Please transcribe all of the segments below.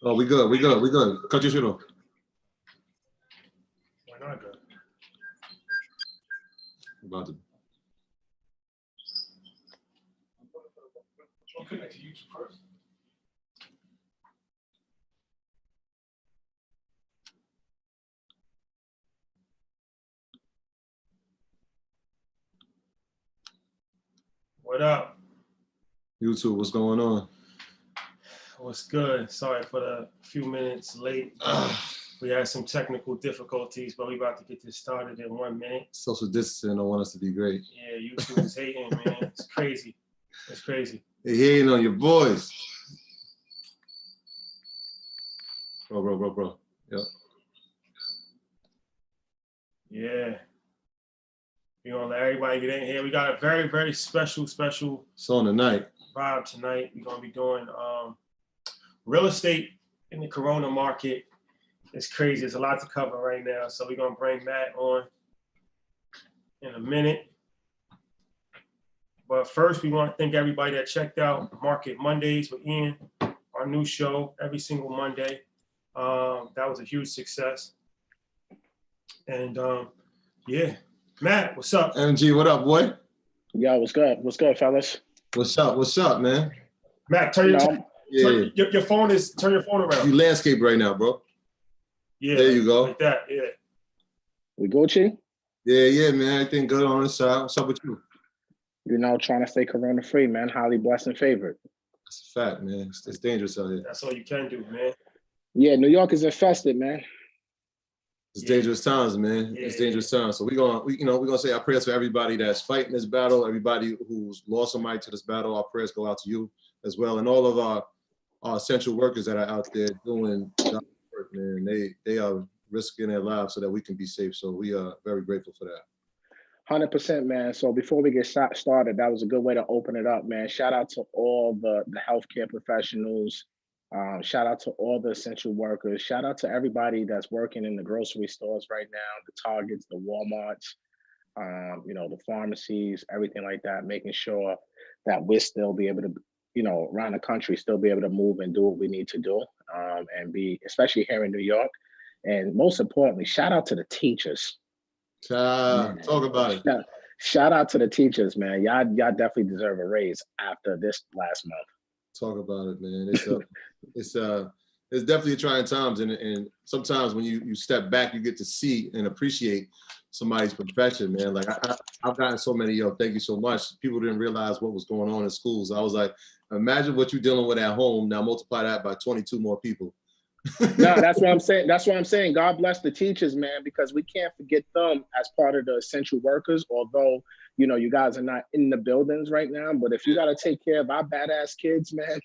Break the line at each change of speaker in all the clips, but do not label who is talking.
Oh, we good. We good. We good. Cut your shit off.
Why not good?
About to.
I'll connect to YouTube first. What up?
YouTube, what's going on?
What's good? Sorry for the few minutes late. We had some technical difficulties, but we about to get this started in 1 minute.
Social distancing, I want us to be great.
Yeah, YouTube is hating, man. It's crazy. It's crazy.
They hating on your boys. Bro. Yep.
Yeah. We're gonna let everybody get in here. We got a very, very special
So on tonight.
vibe tonight. We're gonna be doing real estate in the Corona market. It's crazy. There's a lot to cover right now. So we're gonna bring Matt on in a minute. But first, we want to thank everybody that checked out Market Mondays with Ian, our new show every single Monday. That was a huge success. And yeah, Matt, what's up?
MG, what up, boy?
Yo, what's good? What's good, fellas?
What's up, man?
Matt, turn your phone around.
You landscape right now, bro.
Yeah,
there you go.
Like that, yeah.
We Gucci?
Yeah, man. Everything good on this side. What's up with you?
You know, trying to stay corona free, man. Highly blessed and favored.
That's a fact, man. It's dangerous out here.
That's all you can do, man.
Yeah, New York is infested, man.
It's dangerous times, man.
Yeah.
It's dangerous times. So we're gonna say our prayers for everybody that's fighting this battle, everybody who's lost somebody to this battle. Our prayers go out to you as well, and all of our essential workers that are out there doing work, man. They are risking their lives so that we can be safe. So we are very grateful for that.
100%, man. So before we get started, that was a good way to open it up, man. Shout out to all the healthcare professionals. Shout out to all the essential workers. Shout out to everybody that's working in the grocery stores right now, the Targets, the Walmarts, you know, the pharmacies, everything like that, making sure that we'll still be able to, you know, around the country, still be able to move and do what we need to do, and be, especially here in New York. And most importantly, shout out to the teachers.
Talk about it.
Shout out to the teachers, man. Y'all definitely deserve a raise after this last month.
Talk about it, man. It's definitely trying times, and sometimes when you step back, you get to see and appreciate somebody's profession, man. Like I've gotten so many, thank you so much. People didn't realize what was going on in schools. I was like, imagine what you're dealing with at home. Now multiply that by 22 more people.
No, that's what I'm saying. That's what I'm saying. God bless the teachers, man, because we can't forget them as part of the essential workers, although, you know, you guys are not in the buildings right now, but if you got to take care of our badass kids, man,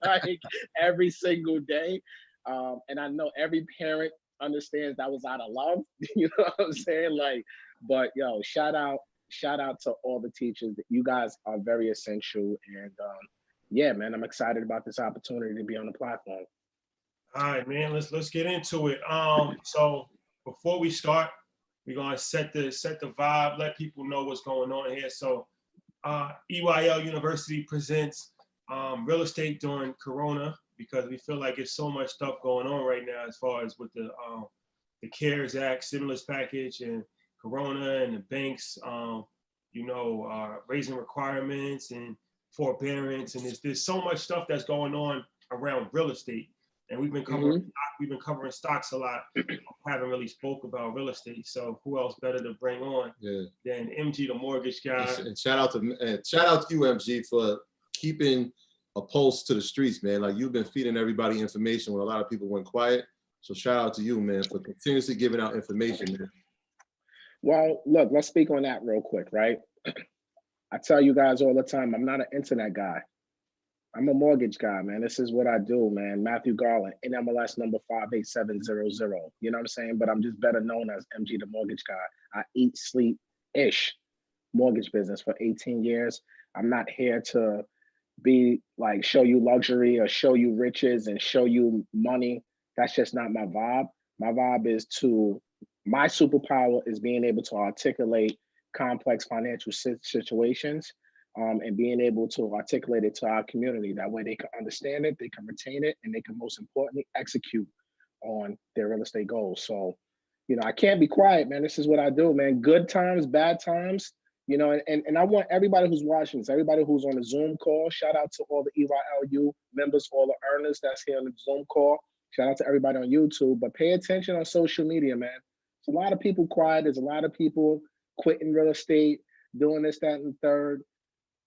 like every single day. And I know every parent understands that was out of love, you know what I'm saying? Like, but yo, shout out to all the teachers. You guys are very essential. And yeah, man, I'm excited about this opportunity to be on the platform.
All right, man. Let's get into it. So before we start, we're gonna set the vibe, let people know what's going on here. So EYL University presents real estate during Corona, because we feel like it's so much stuff going on right now as far as with the CARES Act stimulus package and Corona and the banks, raising requirements and forbearance, and there's so much stuff that's going on around real estate. And we've been covering stocks a lot. Haven't really spoke about real estate. So who else better to bring on than MG, the mortgage guy?
And shout out to you, MG, for keeping a pulse to the streets, man. Like you've been feeding everybody information when a lot of people went quiet. So shout out to you, man, for continuously giving out information, man.
Well, look, let's speak on that real quick, right? I tell you guys all the time, I'm not an internet guy. I'm a mortgage guy, man. This is what I do, man. Matthew Garland, NMLS number 58700. You know what I'm saying? But I'm just better known as MG, the mortgage guy. I eat, sleep-ish mortgage business for 18 years. I'm not here to be like, show you luxury or show you riches and show you money. That's just not my vibe. My vibe is my superpower is being able to articulate complex financial situations and being able to articulate it to our community. That way they can understand it, they can retain it, and they can most importantly execute on their real estate goals. So, I can't be quiet, man. This is what I do, man. Good times, bad times, and I want everybody who's watching this, everybody who's on the Zoom call, shout out to all the EYLU members, all the earners that's here on the Zoom call. Shout out to everybody on YouTube, but pay attention on social media, man. There's a lot of people quiet. There's a lot of people quitting real estate, doing this, that, and the third.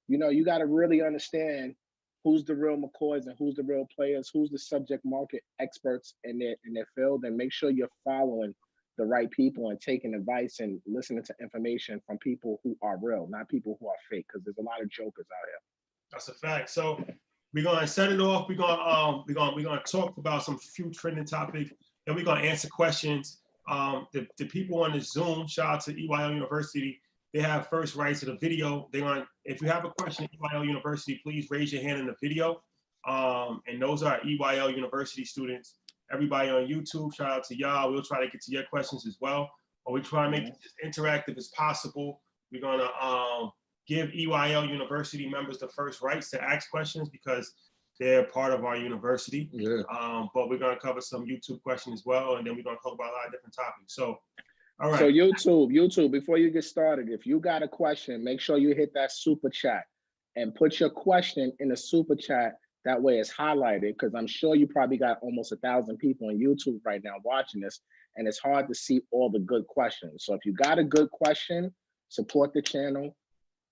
You got to really understand who's the real McCoys and who's the real players, who's the subject market experts in their field, and make sure you're following the right people and taking advice and listening to information from people who are real, not people who are fake, because there's a lot of jokers out here.
That's a fact. So we're gonna set it off. We're gonna talk about some few trending topics, and we're gonna answer questions. The people on the Zoom, shout out to EYL University. They have first rights to the video. If you have a question at EYL University, please raise your hand in the video. And those are EYL University students. Everybody on YouTube, shout out to y'all. We'll try to get to your questions as well. But we try to make it as interactive as possible. We're gonna give EYL University members the first rights to ask questions because they're part of our university.
Yeah.
But we're gonna cover some YouTube questions as well, and then we're gonna talk about a lot of different topics. So, all right.
So YouTube, before you get started, if you got a question, make sure you hit that super chat and put your question in the super chat. That way it's highlighted, because I'm sure you probably got almost 1,000 people on YouTube right now watching this, and it's hard to see all the good questions. So if you got a good question, support the channel,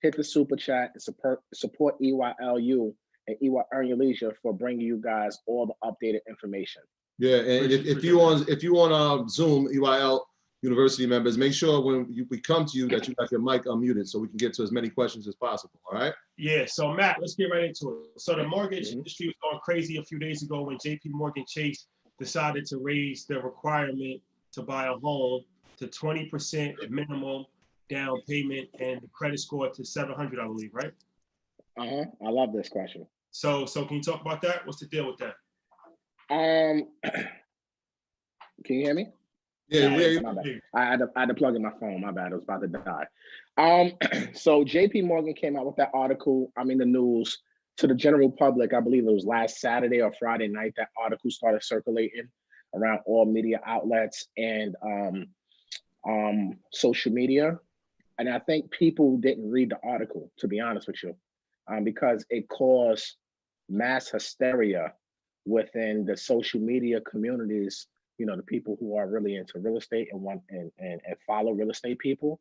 hit the super chat, and support EYLU and EY Earn Your Leisure for bringing you guys all the updated information.
Yeah, and if you on Zoom, EYL University members, make sure when we come to you that you got your mic unmuted so we can get to as many questions as possible. All right.
Yeah. So Matt, let's get right into it. So the mortgage industry was going crazy a few days ago when JP Morgan Chase decided to raise the requirement to buy a home to 20% minimum down payment and the credit score to 700, I believe, right?
I love this question.
So can you talk about that? What's the deal with that?
Can you hear me?
Yeah,
I had to plug in my phone. My bad. It was about to die. So JP Morgan came out with that article. The news to the general public. I believe it was last Saturday or Friday night. That article started circulating around all media outlets and social media. And I think people didn't read the article, to be honest with you, because it caused mass hysteria within the social media communities. The people who are really into real estate and want and follow real estate people.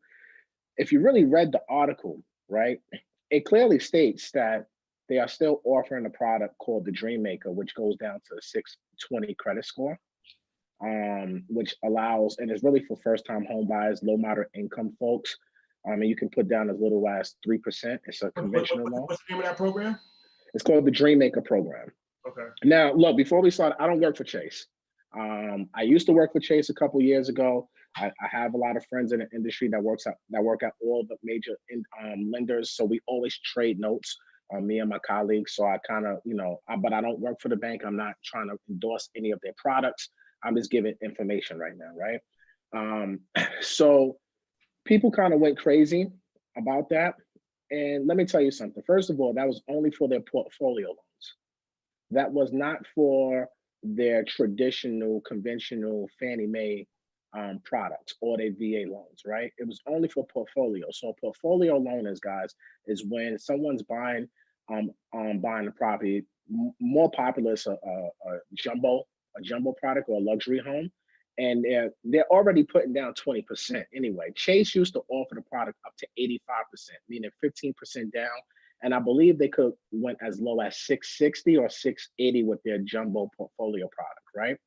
If you really read the article, right, it clearly states that they are still offering a product called the Dream Maker, which goes down to a 620 credit score, which allows, and it's really for first-time home buyers, low moderate income folks. And you can put down as little as 3%. It's a conventional loan.
What's the name of that program?
It's called the Dream Maker program.
Okay.
Now, look, before we start, I don't work for Chase. I used to work for Chase a couple years ago. I have a lot of friends in the industry that work at all the major lenders. So we always trade notes, me and my colleagues. So I kind of, but I don't work for the bank. I'm not trying to endorse any of their products. I'm just giving information right now, right? So people kind of went crazy about that. And let me tell you something. First of all, that was only for their portfolio loans. That was not for their traditional, conventional Fannie Mae products or their VA loans, right? It was only for portfolio. So a portfolio loan is when someone's buying a property. More popular is a jumbo product or a luxury home, and they're already putting down 20% anyway. Chase used to offer the product up to 85%, meaning 15% down. And I believe they could went as low as 660 or 680 with their jumbo portfolio product, right?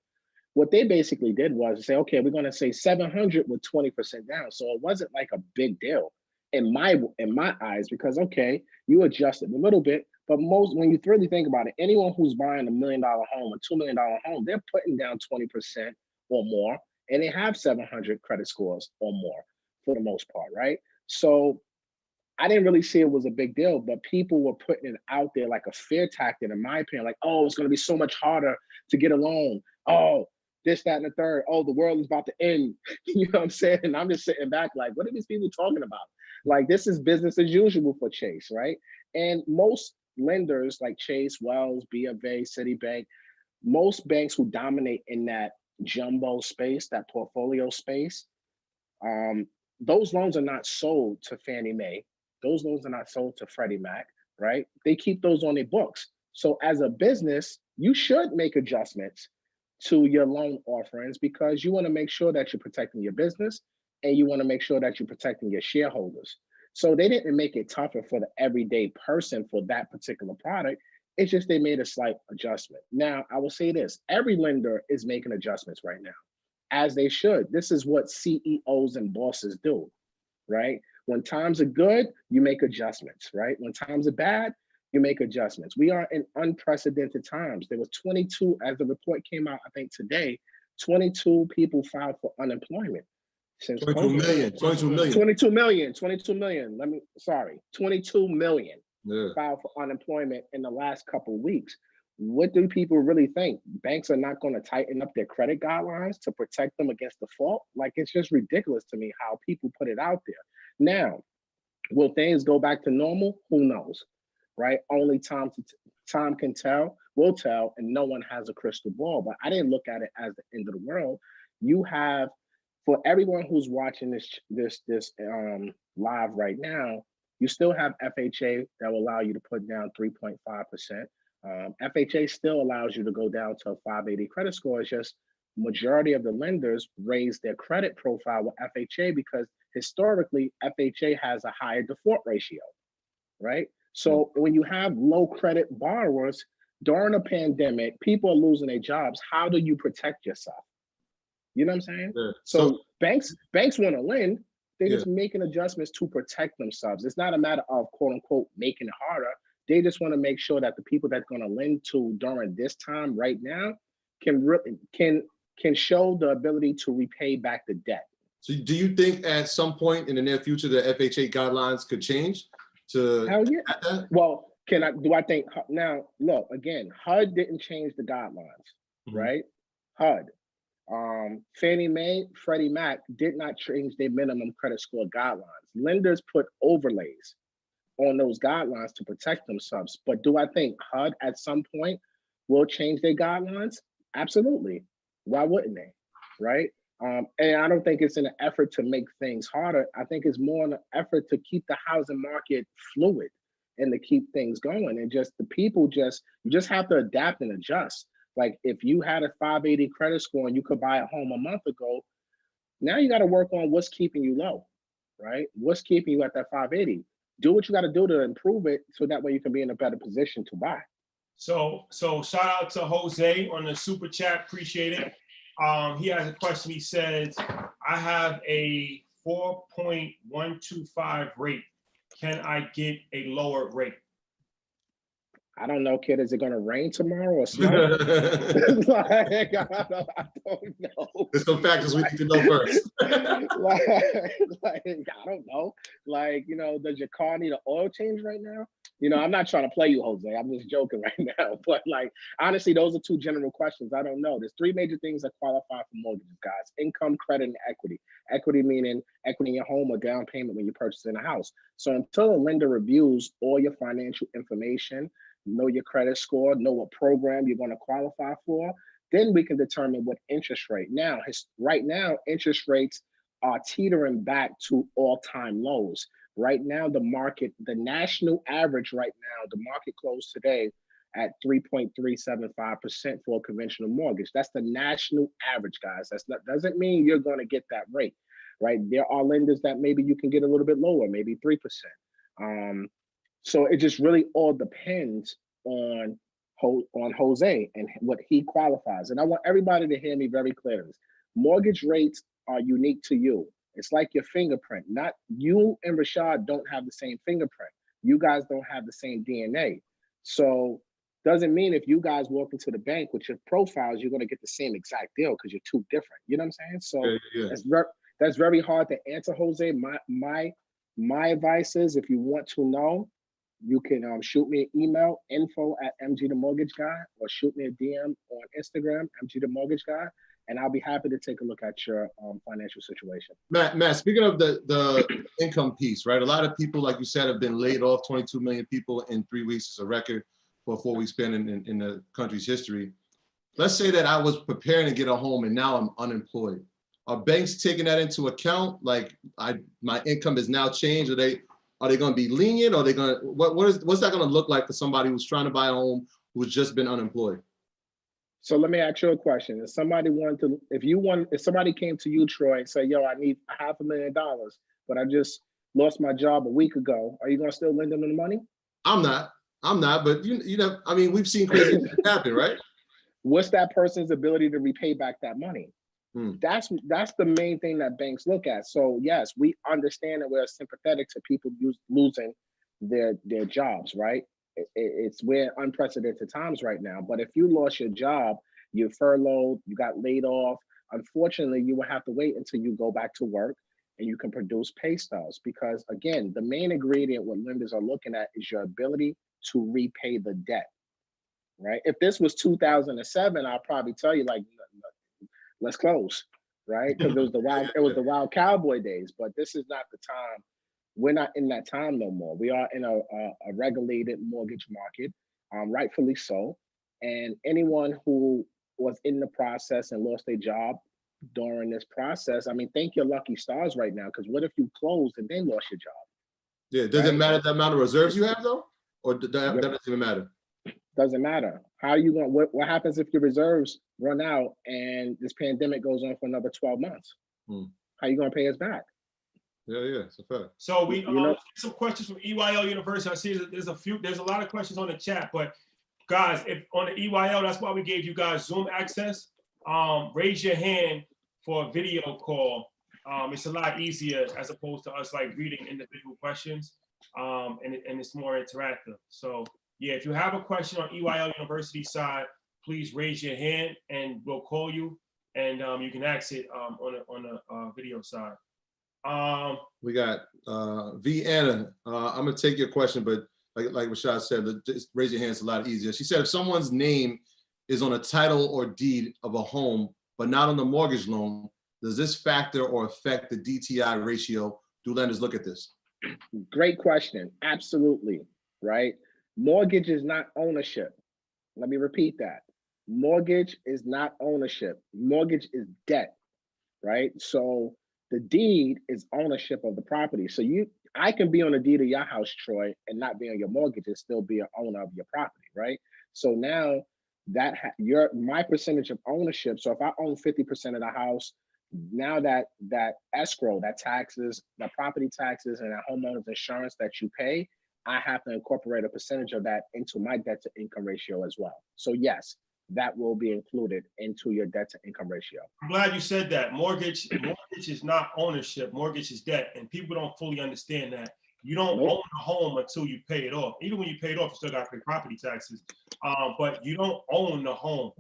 What they basically did was say, okay, we're going to say 700 with 20% down. So it wasn't like a big deal in my eyes, because okay, you adjusted a little bit, but when you really think about it, anyone who's buying $1 million home, a $2 million home, they're putting down 20% or more, and they have 700 credit scores or more for the most part, right? So I didn't really see it was a big deal, but people were putting it out there like a fear tactic, in my opinion, like, oh, it's going to be so much harder to get a loan. Oh, this, that, and the third. Oh, the world is about to end. You know what I'm saying? And I'm just sitting back like, what are these people talking about? Like, this is business as usual for Chase, right? And most lenders like Chase, Wells, BofA, Citibank, most banks who dominate in that jumbo space, that portfolio space, those loans are not sold to Fannie Mae. Those loans are not sold to Freddie Mac, right? They keep those on their books. So as a business, you should make adjustments to your loan offerings because you want to make sure that you're protecting your business and you want to make sure that you're protecting your shareholders. So they didn't make it tougher for the everyday person for that particular product. It's just they made a slight adjustment. Now, I will say this, every lender is making adjustments right now, as they should. This is what CEOs and bosses do, right? When times are good, you make adjustments, right? When times are bad, you make adjustments. We are in unprecedented times. There was 22, as the report came out, I think today, 22 people filed for unemployment since
22 million, 22 million.
22 million, 22 million. 22 million
Yeah.
filed for unemployment in the last couple of weeks. What do people really think? Banks are not going to tighten up their credit guidelines to protect them against default? Like, it's just ridiculous to me how people put it out there. Now, will things go back to normal? Who knows, right? Only time can tell, will tell, and no one has a crystal ball. But I didn't look at it as the end of the world. You have, for everyone who's watching this live right now, you still have FHA that will allow you to put down 3.5%. FHA still allows you to go down to a 580 credit score. It's just majority of the lenders raise their credit profile with FHA because historically FHA has a higher default ratio, right? So when you have low credit borrowers during a pandemic, people are losing their jobs. How do you protect yourself? You know what I'm saying?
Yeah.
So banks want to lend. They're just making adjustments to protect themselves. It's not a matter of quote unquote making it harder. They just want to make sure that the people that's going to lend to during this time right now can show the ability to repay back the debt.
So do you think at some point in the near future the FHA guidelines could change to
Hell yeah.
that?
Well, I think now, look, again, HUD didn't change the guidelines, right? HUD. Fannie Mae, Freddie Mac did not change their minimum credit score guidelines. Lenders put overlays on those guidelines to protect themselves. But do I think HUD at some point will change their guidelines? Absolutely. Why wouldn't they? Right? And I don't think it's in an effort to make things harder. I think it's more an effort to keep the housing market fluid and to keep things going. And just the people you just have to adapt and adjust. Like if you had a 580 credit score and you could buy a home a month ago, now you got to work on what's keeping you low, right? What's keeping you at that 580? Do what you got to do to improve it so that way you can be in a better position to buy.
So shout out to Jose on the super chat. Appreciate it. He has a question. He says, I have a 4.125 rate. Can I get a lower rate?
I don't know, kid. Is it going to rain tomorrow or snow? Like, I don't know.
There's some factors we need to know first.
I don't know. Like, does your car need an oil change right now? I'm not trying to play you, Jose. I'm just joking right now. But like, honestly, those are two general questions. I don't know. There's three major things that qualify for mortgages, guys: income, credit, and equity. Equity meaning equity in your home or down payment when you're purchasing a house. So until a lender reviews all your financial information, know your credit score, know what program you're going to qualify for, then we can determine what interest rate. Now, right now, interest rates are teetering back to all-time lows. Right now, the national average right now, the market closed today at 3.375% for a conventional mortgage. That's the national average, guys. Doesn't mean you're going to get that rate, right? There are lenders that maybe you can get a little bit lower, maybe 3%. So it just really all depends on Jose and what he qualifies. And I want everybody to hear me very clearly. Mortgage rates are unique to you. It's like your fingerprint. Not you and Rashad don't have the same fingerprint. You guys don't have the same DNA. So doesn't mean if you guys walk into the bank with your profiles, you're going to get the same exact deal because you're two different. You know what I'm saying? So that's very hard to answer, Jose. My advice is, if you want to know, you can shoot me an email, info@mgthemortgageguy, or shoot me a DM on Instagram, mgthemortgageguy, and I'll be happy to take a look at your financial situation.
Matt, speaking of the income piece, right? A lot of people, like you said, have been laid off. 22 million people in 3 weeks is a record for a 4-week span in the country's history. Let's say that I was preparing to get a home and now I'm unemployed. Are banks taking that into account? Like my income has now changed. Are they going to be lenient? Or are they going to, what's that going to look like for somebody who's trying to buy a home who's just been unemployed?
So let me ask you a question. If somebody if somebody came to you, Troy, and said, yo, I need $500,000, but I just lost my job a week ago, are you going to still lend them the money?
I'm not, but you know, I mean, we've seen crazy things happen, right?
What's that person's ability to repay back that money? That's the main thing that banks look at. So yes, we understand that we're sympathetic to people losing their jobs, right? We're unprecedented times right now. But if you lost your job, you're furloughed, you got laid off, unfortunately, you will have to wait until you go back to work and you can produce pay stubs. Because again, the main ingredient what lenders are looking at is your ability to repay the debt, right? If this was 2007, I'll probably tell you like, let's close, right? Because it was the wild cowboy days. But this is not the time. We're not in that time no more. We are in a regulated mortgage market, rightfully so. And anyone who was in the process and lost their job during this process, I mean, thank your lucky stars right now, because what if you closed and then lost your job?
Yeah, does it matter the amount of reserves you have though? Or that doesn't even matter?
Doesn't matter. How are you going? What happens if your reserves run out and this pandemic goes on for another 12 months? How are you going to pay us back?
Yeah, it's a fact.
So we let's get some questions from EYL University. I see there's a lot of questions on the chat, but guys, if on the EYL, that's why we gave you guys Zoom access. Raise your hand for a video call. It's a lot easier as opposed to us like reading individual questions, and it's more interactive. So yeah, if you have a question on EYL University side, please raise your hand and we'll call you, and you can ask it on the video side.
We got V Anna. I'm gonna take your question, but like Rashad said, just raise your hand. It's a lot easier. She said if someone's name is on a title or deed of a home, but not on the mortgage loan, does this factor or affect the DTI ratio? Do lenders look at this?
Great question. Absolutely. Right. Mortgage is not ownership. Let me repeat that. Mortgage is not ownership. Mortgage is debt. Right. So the deed is ownership of the property. So I can be on the deed of your house, Troy, and not be on your mortgage and still be an owner of your property, right? So now that my percentage of ownership. So if I own 50% of the house, now that escrow, that taxes, that property taxes, and that homeowners insurance that you pay, I have to incorporate a percentage of that into my debt to income ratio as well. So yes, that will be included into your debt to income ratio.
I'm glad you said that. Mortgage is not ownership. Mortgage is debt, and people don't fully understand that. You don't own a home until you pay it off. Even when you pay it off, you still got to pay property taxes. But you don't own the home.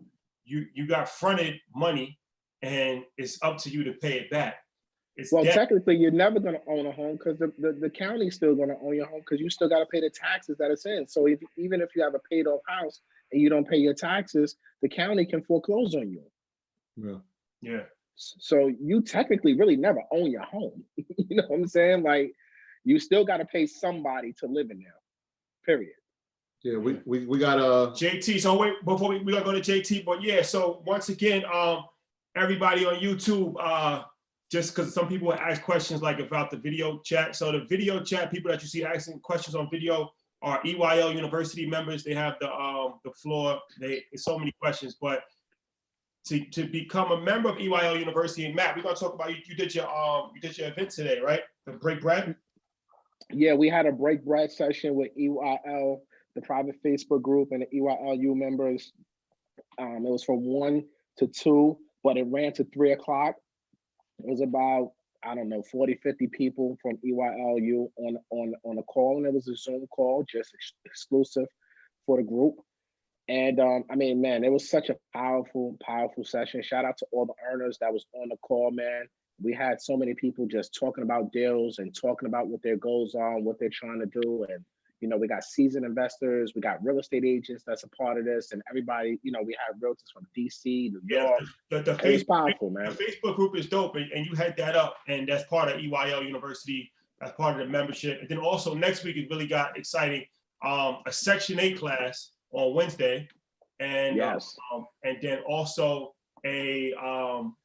You got fronted money, and it's up to you to pay it back.
Well, technically, you're never going to own a home because the county's still going to own your home because you still got to pay the taxes that it's in. So even if you have a paid off house and you don't pay your taxes, the county can foreclose on you.
Yeah.
So you technically really never own your home. You know what I'm saying? Like you still got to pay somebody to live in there. Period.
Yeah, we got
JT. So wait, before we gotta go to JT, but yeah. So once again, everybody on YouTube, just because some people ask questions like about the video chat. So the video chat, people that you see asking questions on video are EYL University members. They have the floor. It's so many questions, but to become a member of EYL University, and Matt, we're gonna talk about you did your event today, right? The break bread.
Yeah, we had a break bread session with EYL, the private Facebook group, and the EYLU members. It was from 1 to 2, but it ran to 3 o'clock. It was about, I don't know, 40, 50 people from EYLU on a call, and it was a Zoom call, just exclusive for the group. And I mean, man, it was such a powerful session. Shout out to all the earners that was on the call, man. We had so many people just talking about deals and talking about what their goals are, what they're trying to do. And We got seasoned investors, we got real estate agents that's a part of this, and everybody, we have realtors from DC, New York.
The
It was powerful, man.
The Facebook group is dope, and you head that up, and that's part of EYL University. That's part of the membership. And then also next week it really got exciting. A Section 8 class on Wednesday, and
yes,
and then also a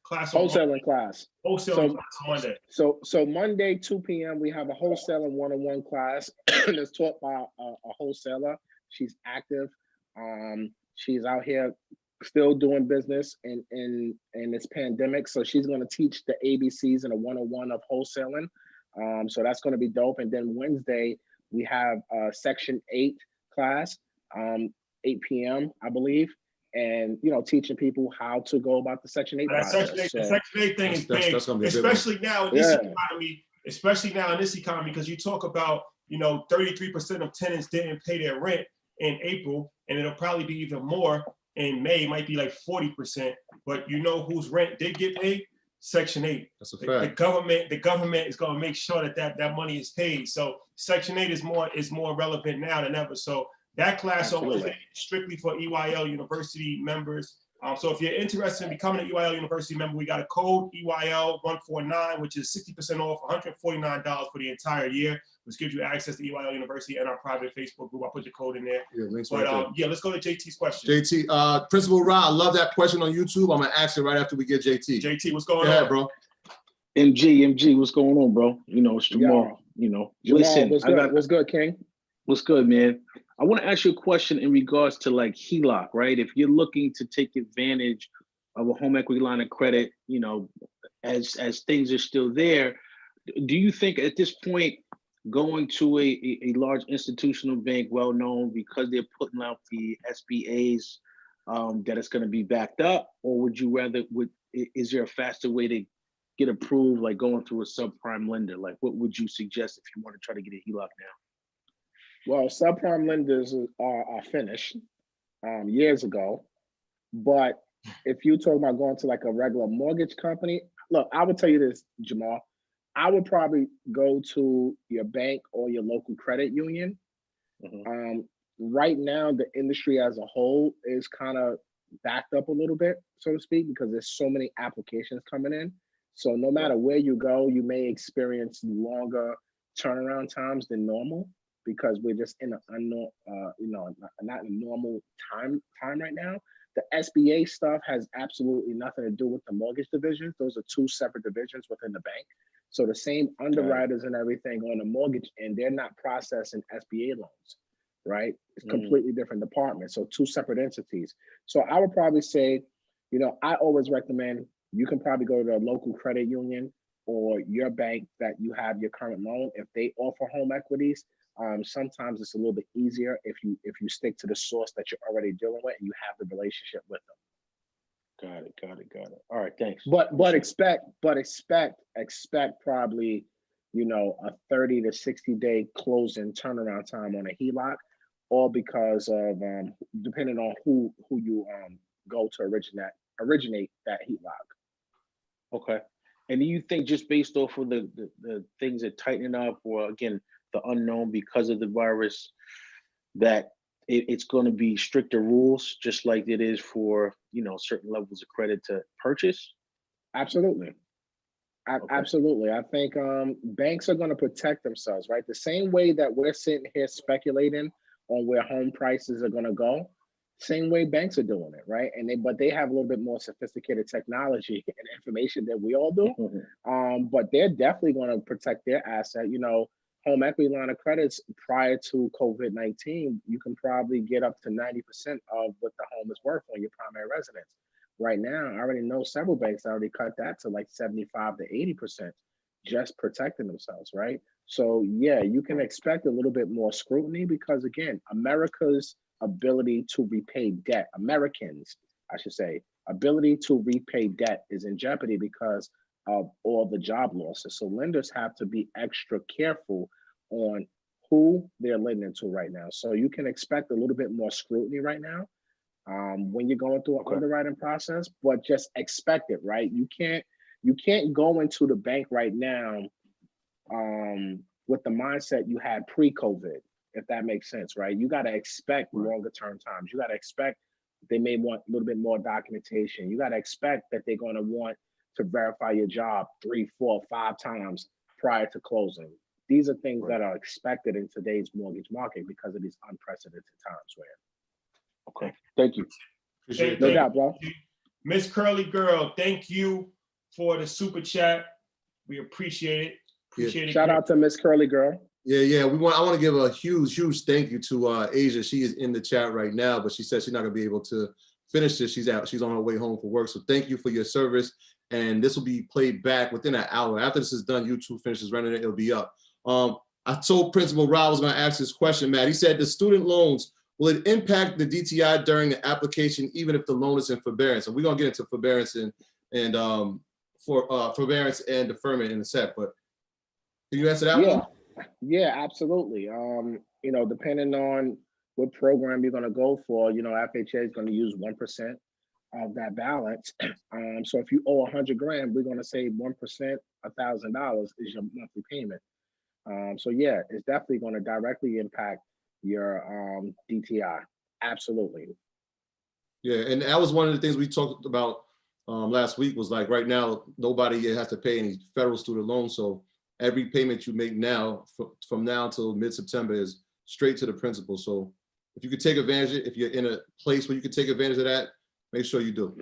class
wholesaling class.
Wholesaling class on Monday.
So Monday 2 p.m. we have a wholesaling one-on-one class that's taught by a wholesaler. She's active. She's out here still doing business in this pandemic. So she's going to teach the ABCs in a one-on-one of wholesaling. So that's going to be dope. And then Wednesday we have a Section 8 class, 8 p.m. I believe. And teaching people how to go about the Section 8 process.
The Section 8 thing is big, especially now in this economy. Especially now in this economy, because you talk about 33% of tenants didn't pay their rent in April, and it'll probably be even more in May. It might be like 40%. But whose rent did get paid? Section 8.
That's a fact.
The government is going to make sure that money is paid. So Section 8 is more relevant now than ever. So that class is strictly for EYL University members. So if you're interested in becoming an EYL University member, we got a code EYL149, which is 60% off, $149 for the entire year, which gives you access to EYL University and our private Facebook group. I'll put the code in there.
Yeah, links
but
right there.
let's go to JT's question.
JT, Principal Ra, I love that question on YouTube. I'm gonna ask it right after we get JT.
JT, what's going
Go ahead,
on,
bro?
MG, what's going on, bro? It's Jamal. Listen,
what's good, King?
What's good, man? I want to ask you a question in regards to like HELOC, right? If you're looking to take advantage of a home equity line of credit, as things are still there, do you think at this point going to a large institutional bank, well known because they're putting out the SBAs, that it's going to be backed up, or would you rather? Is there a faster way to get approved, like going through a subprime lender? Like, what would you suggest if you want to try to get a HELOC now?
Well, subprime lenders are finished years ago, but if you talk about going to like a regular mortgage company, look, I would tell you this, Jamal, I would probably go to your bank or your local credit union. Mm-hmm. Right now, the industry as a whole is kind of backed up a little bit, so to speak, because there's so many applications coming in. So no matter where you go, you may experience longer turnaround times than normal, because we're just in an unknown, not a normal time right now. The SBA stuff has absolutely nothing to do with the mortgage divisions. Those are two separate divisions within the bank. So the same underwriters and everything on the mortgage end, they're not processing SBA loans, right? It's completely different departments. So two separate entities. So I would probably say, I always recommend you can probably go to a local credit union or your bank that you have your current loan. If they offer home equities, sometimes it's a little bit easier if you stick to the source that you're already dealing with and you have the relationship with them.
Got it. All right, thanks.
But expect probably, a 30 to 60 day closing turnaround time on a HELOC, all because of depending on who you go to originate that HELOC.
Okay. And do you think just based off of the things that tightening up, or again, the unknown because of the virus, that it's going to be stricter rules, just like it is for, certain levels of credit to purchase?
Absolutely.
Okay.
Absolutely. I think banks are going to protect themselves, right? The same way that we're sitting here speculating on where home prices are going to go, same way banks are doing it, right? But they have a little bit more sophisticated technology and information than we all do. Mm-hmm. But they're definitely going to protect their asset. Home equity line of credits prior to COVID-19, you can probably get up to 90% of what the home is worth on your primary residence. Right now, I already know several banks already cut that to like 75 to 80%, just protecting themselves, right? So yeah, you can expect a little bit more scrutiny because again, America's ability to repay debt, Americans, I should say, ability to repay debt is in jeopardy because of all the job losses. So lenders have to be extra careful on who they're lending to right now. So you can expect a little bit more scrutiny right now when you're going through an underwriting process, but just expect it, right? You can't go into the bank right now with the mindset you had pre-COVID if that makes sense, right? You got to expect longer term times. You got to expect they may want a little bit more documentation. You got to expect that they're going to want to verify your job 3, 4, 5 times prior to closing. These are things that are expected in today's mortgage market because of these unprecedented times, man. Okay, thank you. No doubt, bro.
Miss Curly Girl, thank you for the super chat. We appreciate it. Appreciate it.
Shout out to Miss Curly Girl.
Yeah. I want to give a huge thank you to Asia. She is in the chat right now, but she said she's not gonna be able to finish this. She's on her way home from work. So thank you for your service. And this will be played back within an hour. After this is done, YouTube finishes running it, it'll be up. I told Principal Rob I was gonna ask this question, Matt. He said the student loans, will it impact the DTI during the application, even if the loan is in forbearance? And we're gonna get into forbearance and forbearance and deferment in a sec, but can you answer that one?
Yeah, absolutely. You know, depending on what program you're going to go for, you know, FHA is going to use 1% of that balance. So if you owe 100 grand, we're going to say 1%, $1,000 is your monthly payment. So yeah, it's definitely going to directly impact your DTI. Absolutely.
Yeah, and that was one of the things we talked about last week, was like right now, nobody has to pay any federal student loans. So every payment you make now, from now until mid-September, is straight to the principal. So if you could take advantage, if you're in a place where you can take advantage of that, make sure you do.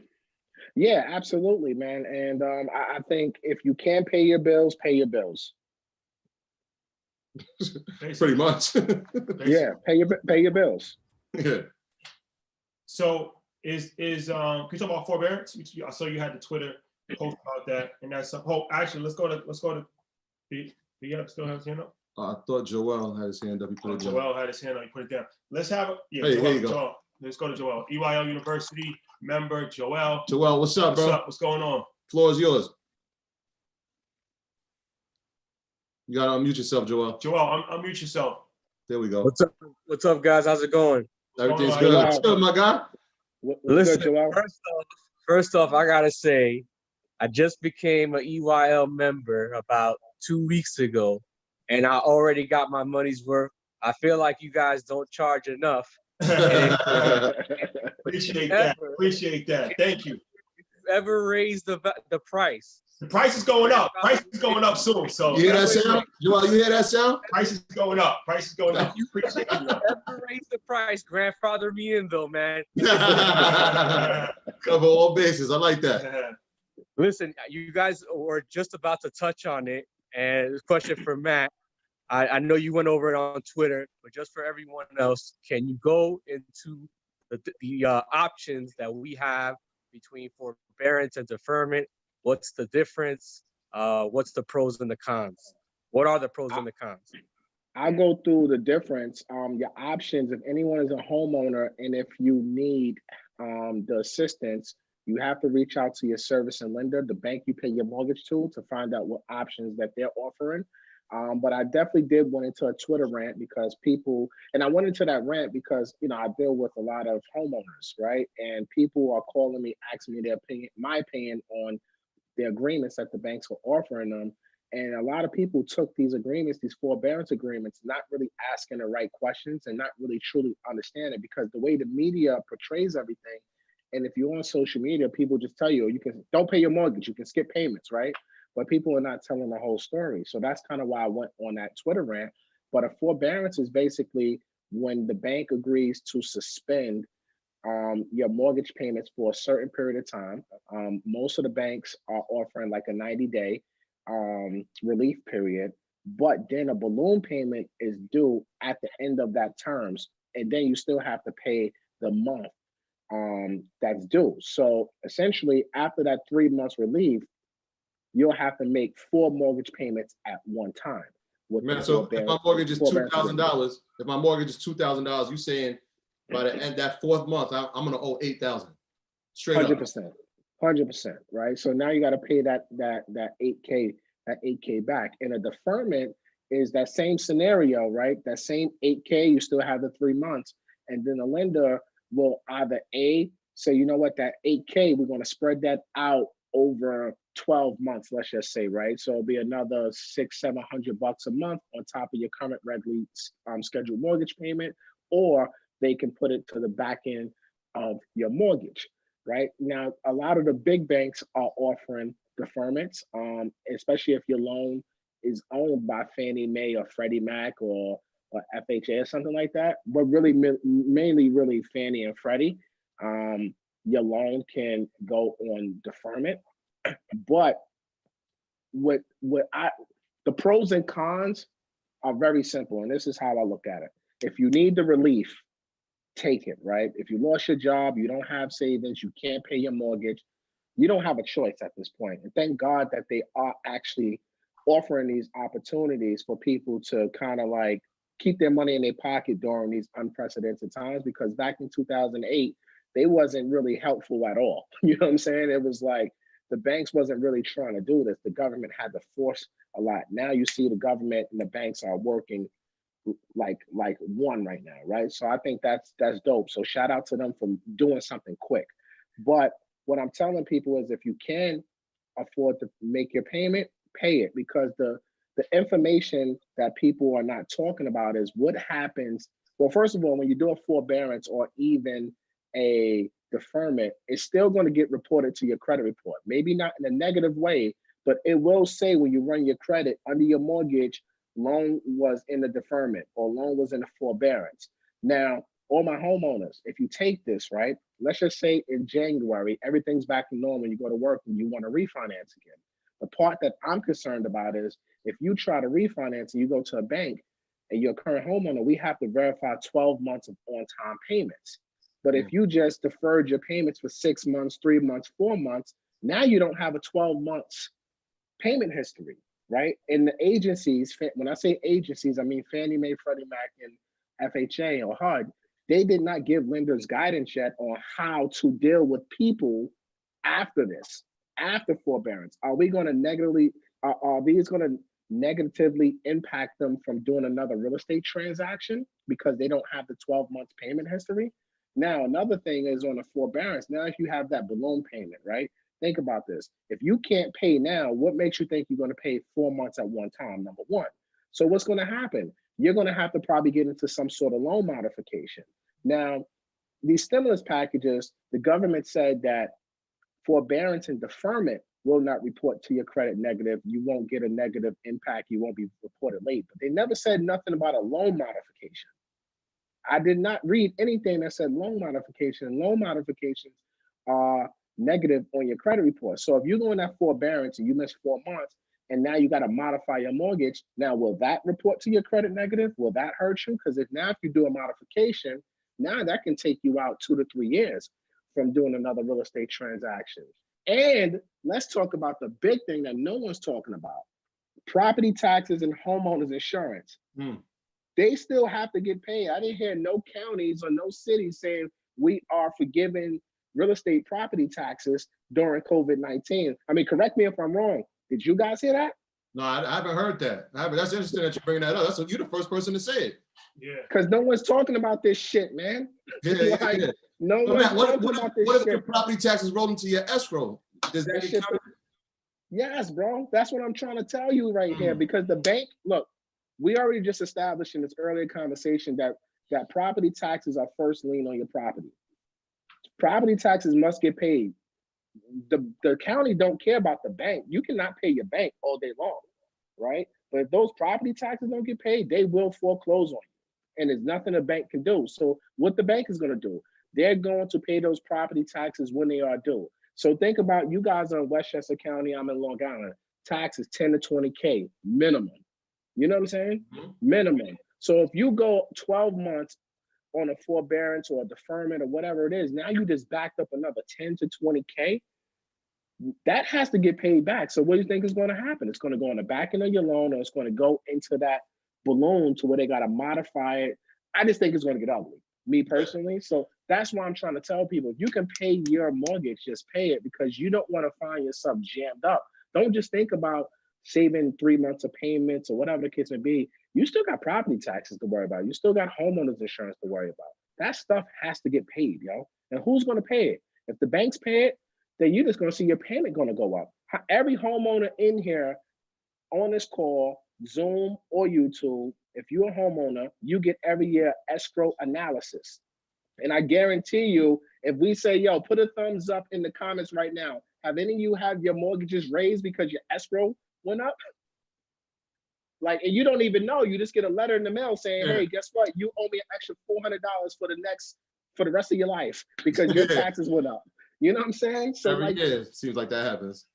Yeah, absolutely, man. And I think if you can pay your bills, pay your bills.
Pretty much.
Yeah, pay your bills.
Yeah.
So can you talk about forbearance? I saw you had the Twitter post about that, and that's actually let's go to. Do you still have his hand up?
I thought Joel had his hand up. He put it down.
Joel had his hand up. He put it down. Let's have
Hey,
Joel,
here you go.
Joel. Let's go to Joel. EYL University member Joel.
Joel, what's up, bro?
What's up? What's going on?
Floor is yours. You gotta unmute yourself, Joel.
Joel, unmute yourself.
There we go.
What's up? What's up, guys? How's it going?
Everything's
on,
good.
Joel?
What's good, my guy?
Listen,
Good, Joel?
first off, I gotta say, I just became an EYL member about 2 weeks ago, and I already got my money's worth. I feel like you guys don't charge enough.
Appreciate that. Appreciate that. Thank you.
Ever raise the price?
The price is going up. Price is going up soon. So
You hear that sound? Joel, you hear that sound?
price is going up. Price is going up. Appreciate you.
Ever raise the price? Grandfather me in though, man.
Cover all bases. I like that.
Listen, you guys were just about to touch on it, and this question for Matt. I know you went over it on Twitter, but just for everyone else, can you go into the options that we have between forbearance and deferment? What's the difference? What's the pros and the cons? What are the pros and the cons?
I'll go through the difference. Your options, if anyone is a homeowner and if you need the assistance, you have to reach out to your service and lender, the bank you pay your mortgage to find out what options that they're offering. But I definitely went into a Twitter rant because I went into that rant because, you know, I deal with a lot of homeowners, right? And people are calling me, asking me my opinion on the agreements that the banks were offering them. And a lot of people took these agreements, these forbearance agreements, not really asking the right questions and not really truly understanding, because the way the media portrays everything, and if you're on social media, people just tell you, don't pay your mortgage, you can skip payments, right? But people are not telling the whole story. So that's kind of why I went on that Twitter rant. But a forbearance is basically when the bank agrees to suspend your mortgage payments for a certain period of time. Most of the banks are offering like a 90-day relief period, but then a balloon payment is due at the end of that terms, and then you still have to pay the month that's due. So essentially, after that 3 months relief, you'll have to make 4 mortgage payments at one time.
Man, so if my mortgage is $2,000, you saying by the end that 4th month, I'm gonna owe $8,000 straight
100%, 100%, right? So now you got to pay that 8K back. And a deferment is that same scenario, right? That same 8K, you still have the 3 months, and then the lender will either say, you know what, that 8K, we're going to spread that out over 12 months, let's just say, right? So it'll be another $600-700 a month on top of your current regularly scheduled mortgage payment, or they can put it to the back end of your mortgage, right? Now, a lot of the big banks are offering deferments, especially if your loan is owned by Fannie Mae or Freddie Mac or FHA or something like that, but really mainly really Fannie and Freddie. Your loan can go on deferment, but the pros and cons are very simple, and this is how I look at it. If you need the relief, take it, right? If you lost your job, you don't have savings, you can't pay your mortgage, you don't have a choice at this point. And thank God that they are actually offering these opportunities for people to kind of like keep their money in their pocket during these unprecedented times, because back in 2008, they wasn't really helpful at all. You know what I'm saying? It was like the banks wasn't really trying to do this. The government had to force a lot. Now you see the government and the banks are working like one right now, right? So I think that's dope. So shout out to them for doing something quick. But what I'm telling people is, if you can afford to make your payment, pay it, because the information that people are not talking about is what happens. Well, first of all, when you do a forbearance or even a deferment, it's still going to get reported to your credit report. Maybe not in a negative way, but it will say when you run your credit under your mortgage, loan was in the deferment or loan was in the forbearance. Now, all my homeowners, if you take this, right, let's just say in January, everything's back to normal, you go to work and you want to refinance again. The part that I'm concerned about is if you try to refinance and you go to a bank and you're a current homeowner, we have to verify 12 months of on-time payments. But if you just deferred your payments for 6 months, 3 months, 4 months, now you don't have a 12 months payment history, right? And the agencies, when I say agencies, I mean Fannie Mae, Freddie Mac, and FHA or HUD, they did not give lenders guidance yet on how to deal with people after this, after forbearance. Are these going to negatively impact them from doing another real estate transaction because they don't have the 12 months payment history? Now, another thing is on the forbearance. Now, if you have that balloon payment, right? Think about this. If you can't pay now, what makes you think you're going to pay 4 months at one time, number one? So what's going to happen? You're going to have to probably get into some sort of loan modification. Now, these stimulus packages, the government said that forbearance and deferment will not report to your credit negative. You won't get a negative impact. You won't be reported late. But they never said nothing about a loan modification. I did not read anything that said loan modification. Loan modifications are negative on your credit report. So if you're going at forbearance and you miss 4 months and now you got to modify your mortgage, now will that report to your credit negative? Will that hurt you? Because if you do a modification, now that can take you out 2 to 3 years from doing another real estate transaction. And let's talk about the big thing that no one's talking about: property taxes and homeowners insurance. They still have to get paid. I didn't hear no counties or no cities saying we are forgiving real estate property taxes during COVID-19. I mean, correct me if I'm wrong. Did you guys hear that?
No, I haven't heard that. That's interesting that you're bringing that up. You're the first person to say it.
Yeah.
Because no one's talking about this shit, man.
Yeah,
like,
yeah.
No
So
one's
Matt,
talking about this
what if
shit.
your property taxes roll into your escrow? Does
That
that
shit,
count?
yes, bro. That's what I'm trying to tell you right here. Because the bank, look, we already just established in this earlier conversation that property taxes are first lien on your property. Property taxes must get paid. The county don't care about the bank. You cannot pay your bank all day long, right? But if those property taxes don't get paid, they will foreclose on you. And there's nothing a bank can do. So what the bank is going to do, they're going to pay those property taxes when they are due. So think about, you guys are in Westchester County, I'm in Long Island. Taxes 10 to 20K minimum. You know what I'm saying? Minimum. So if you go 12 months on a forbearance or a deferment or whatever it is, now you just backed up another 10 to 20K. That has to get paid back. So what do you think is going to happen? It's going to go on the back end of your loan, or it's going to go into that balloon to where they got to modify it. I just think it's going to get ugly, me personally. So that's why I'm trying to tell people, if you can pay your mortgage, just pay it, because you don't want to find yourself jammed up. Don't just think about saving 3 months of payments or whatever the case may be. You still got property taxes to worry about. You still got homeowners insurance to worry about. That stuff has to get paid, yo. And who's going to pay it? If the banks pay it, then you're just going to see your payment going to go up. Every homeowner in here on this call, Zoom or YouTube, if you're a homeowner, you get every year escrow analysis. And I guarantee you, if we say, yo, put a thumbs up in the comments right now, have any of you had your mortgages raised because your escrow went up? Like, and you don't even know, you just get a letter in the mail saying, hey, guess what? You owe me an extra $400 for the rest of your life because your taxes went up. You know what I'm saying? So
every
like,
year, it seems like that happens.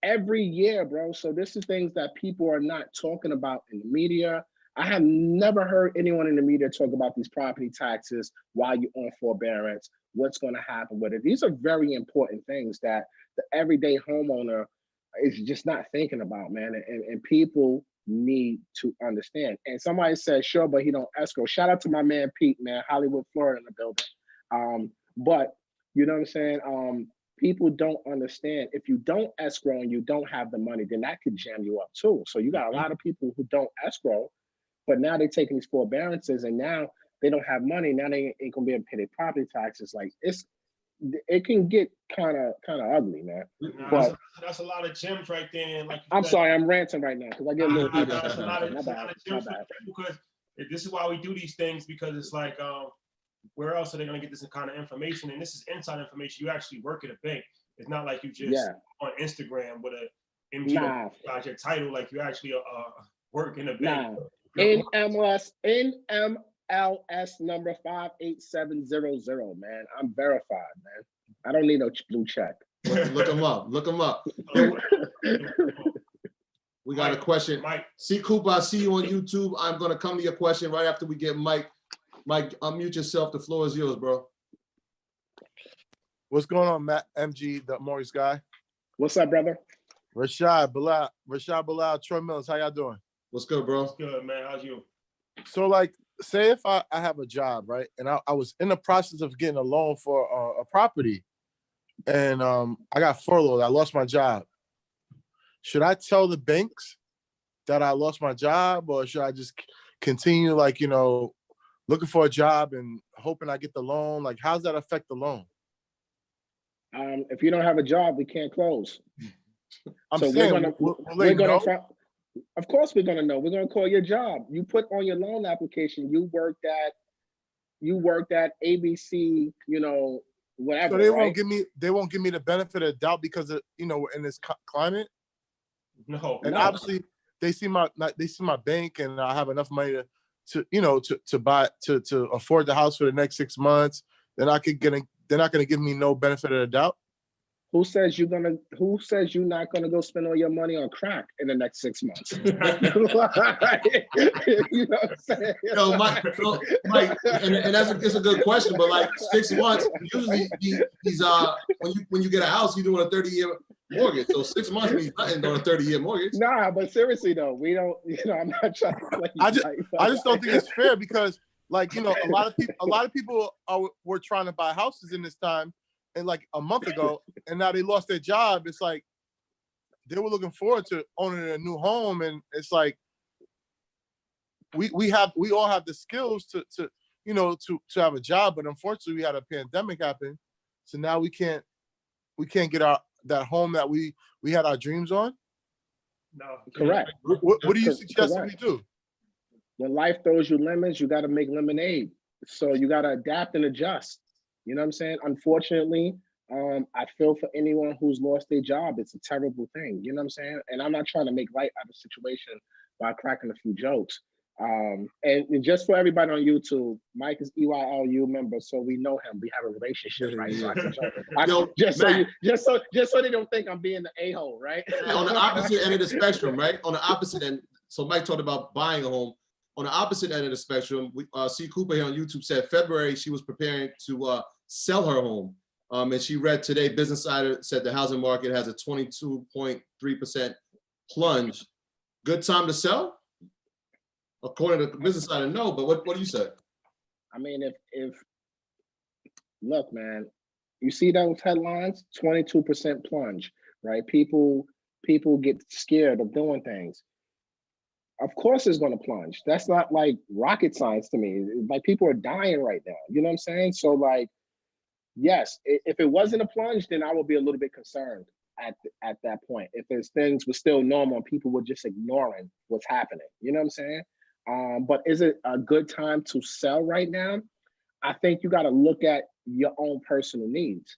Every year, bro. So this is things that people are not talking about in the media. I have never heard anyone in the media talk about these property taxes while you're on forbearance, what's going to happen with it. These are very important things that the everyday homeowner is just not thinking about, man. And people need to understand. And somebody said, sure, but he don't escrow. Shout out to my man, Pete, man, Hollywood, Florida in the building. But you know what I'm saying? People don't understand. If you don't escrow and you don't have the money, then that could jam you up too. So you got a lot of people who don't escrow, but now they're taking these forbearances and now they don't have money. Now they ain't gonna be able to pay their property taxes. Like it can get kind of ugly, man. But
that's a lot of gems right there. Like
I'm sorry, I'm ranting right now because I get a little heated.
That's a lot of gems
my bad.
Because this is why we do these things, because it's like where else are they going to get this kind of information? And this is inside information. You actually work at a bank. It's not like you just on Instagram with a MG project title. Like you actually work in a bank.
NMLS number 58700, man. I'm verified, man. I don't need no blue check.
Look them up. Look them up. We got a question.
Mike.
See, Cooper, I see you on YouTube. I'm going to come to your question right after we get Mike. Mike, unmute yourself. The floor is yours, bro.
What's going on, Matt MG, the Morris guy?
What's up, brother?
Rashad Bilal, Troy Mills, how y'all doing?
What's good, bro?
What's good, man? How's you?
So, like, say if I have a job, right? And I was in the process of getting a loan for a property, and I got furloughed. I lost my job. Should I tell the banks that I lost my job, or should I just continue, like, you know, looking for a job and hoping I get the loan? Like, how's that affect the loan?
If you don't have a job, we can't close.
I'm saying,
we're gonna of course we're gonna know. We're gonna call your job. You put on your loan application, you worked at ABC, you know, whatever.
So they won't give me the benefit of the doubt because of, you know, we're in this climate.
No.
And obviously they see my bank and I have enough money to buy to afford the house for the next 6 months. They're not gonna give me no benefit of the doubt.
Who says you're not gonna go spend all your money on crack in the next 6 months? You know what I'm saying?
No, Mike, and it's a good question, but like 6 months, usually these when you get a house, you're doing a 30-year mortgage. So 6 months means nothing on a 30-year mortgage.
Nah, but seriously though, we don't, you know, I'm not trying to play.
I just don't think it's fair because, like, you know, a lot of people were trying to buy houses in this time and like a month ago, and now they lost their job. It's like they were looking forward to owning a new home, and it's like we all have the skills to have a job, but unfortunately we had a pandemic happen, so now we can't get that home that we had our dreams on.
No,
correct.
What do you suggest we do?
When life throws you lemons, you got to make lemonade. So you got to adapt and adjust. You know what I'm saying? Unfortunately, I feel for anyone who's lost their job. It's a terrible thing. You know what I'm saying? And I'm not trying to make light out of the situation by cracking a few jokes. And just for everybody on YouTube, Mike is EYLU member, so we know him. We have a relationship, right? So just so they don't think I'm being the a-hole, right?
On the opposite end of the spectrum, right? On the opposite end, so Mike talked about buying a home. On the opposite end of the spectrum, we see Cooper here on YouTube said February she was preparing to sell her home. And she read today, Business Insider said the housing market has a 22.3% plunge. Good time to sell? According to Business Insider, no, but what do you say?
I mean, if look, man, you see those headlines, 22% plunge, right? People get scared of doing things. Of course it's going to plunge. That's not like rocket science to me. Like, people are dying right now. You know what I'm saying? So like, yes, if it wasn't a plunge, then I would be a little bit concerned at that point. If there's things were still normal and people were just ignoring what's happening, you know what I'm saying? But is it a good time to sell right now? I think you got to look at your own personal needs.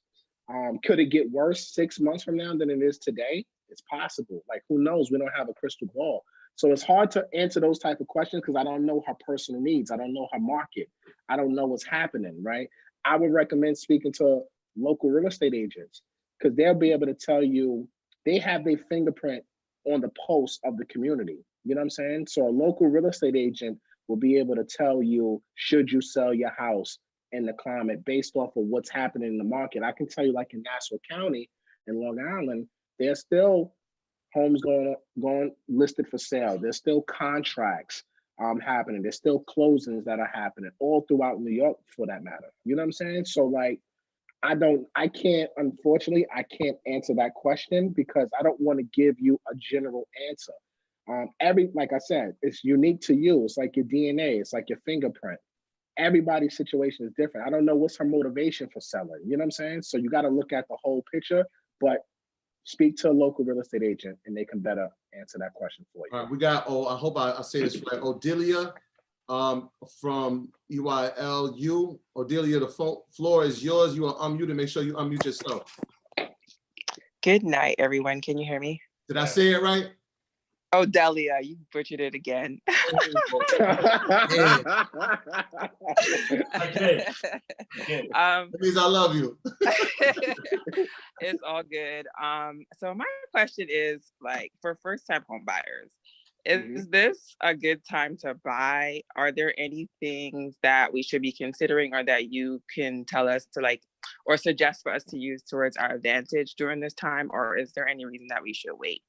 Could it get worse 6 months from now than it is today? It's possible. Like, who knows? We don't have a crystal ball. So it's hard to answer those type of questions because I don't know her personal needs. I don't know her market. I don't know what's happening, right? I would recommend speaking to local real estate agents because they'll be able to tell you, they have their fingerprint on the pulse of the community. You know what I'm saying? So a local real estate agent will be able to tell you, should you sell your house in the climate based off of what's happening in the market. I can tell you, like in Nassau County and Long Island, there's still homes going listed for sale. There's still contracts happening. There's still closings that are happening all throughout New York for that matter. You know what I'm saying? So like, unfortunately, I can't answer that question because I don't want to give you a general answer. Like I said, it's unique to you. It's like your DNA. It's like your fingerprint. Everybody's situation is different. I don't know what's her motivation for selling. You know what I'm saying? So you got to look at the whole picture, but speak to a local real estate agent and they can better answer that question for you.
All right, we got, I hope I say this right, Odelia from EYLU. Odelia, the floor is yours. You are unmuted. Make sure you unmute yourself.
Good night, everyone. Can you hear me?
Did I say it right?
Oh, Delia, you butchered it again.
That means I love you.
It's all good. So my question is, like, for first-time home buyers, is this a good time to buy? Are there any things that we should be considering or that you can tell us to like, or suggest for us to use towards our advantage during this time? Or is there any reason that we should wait?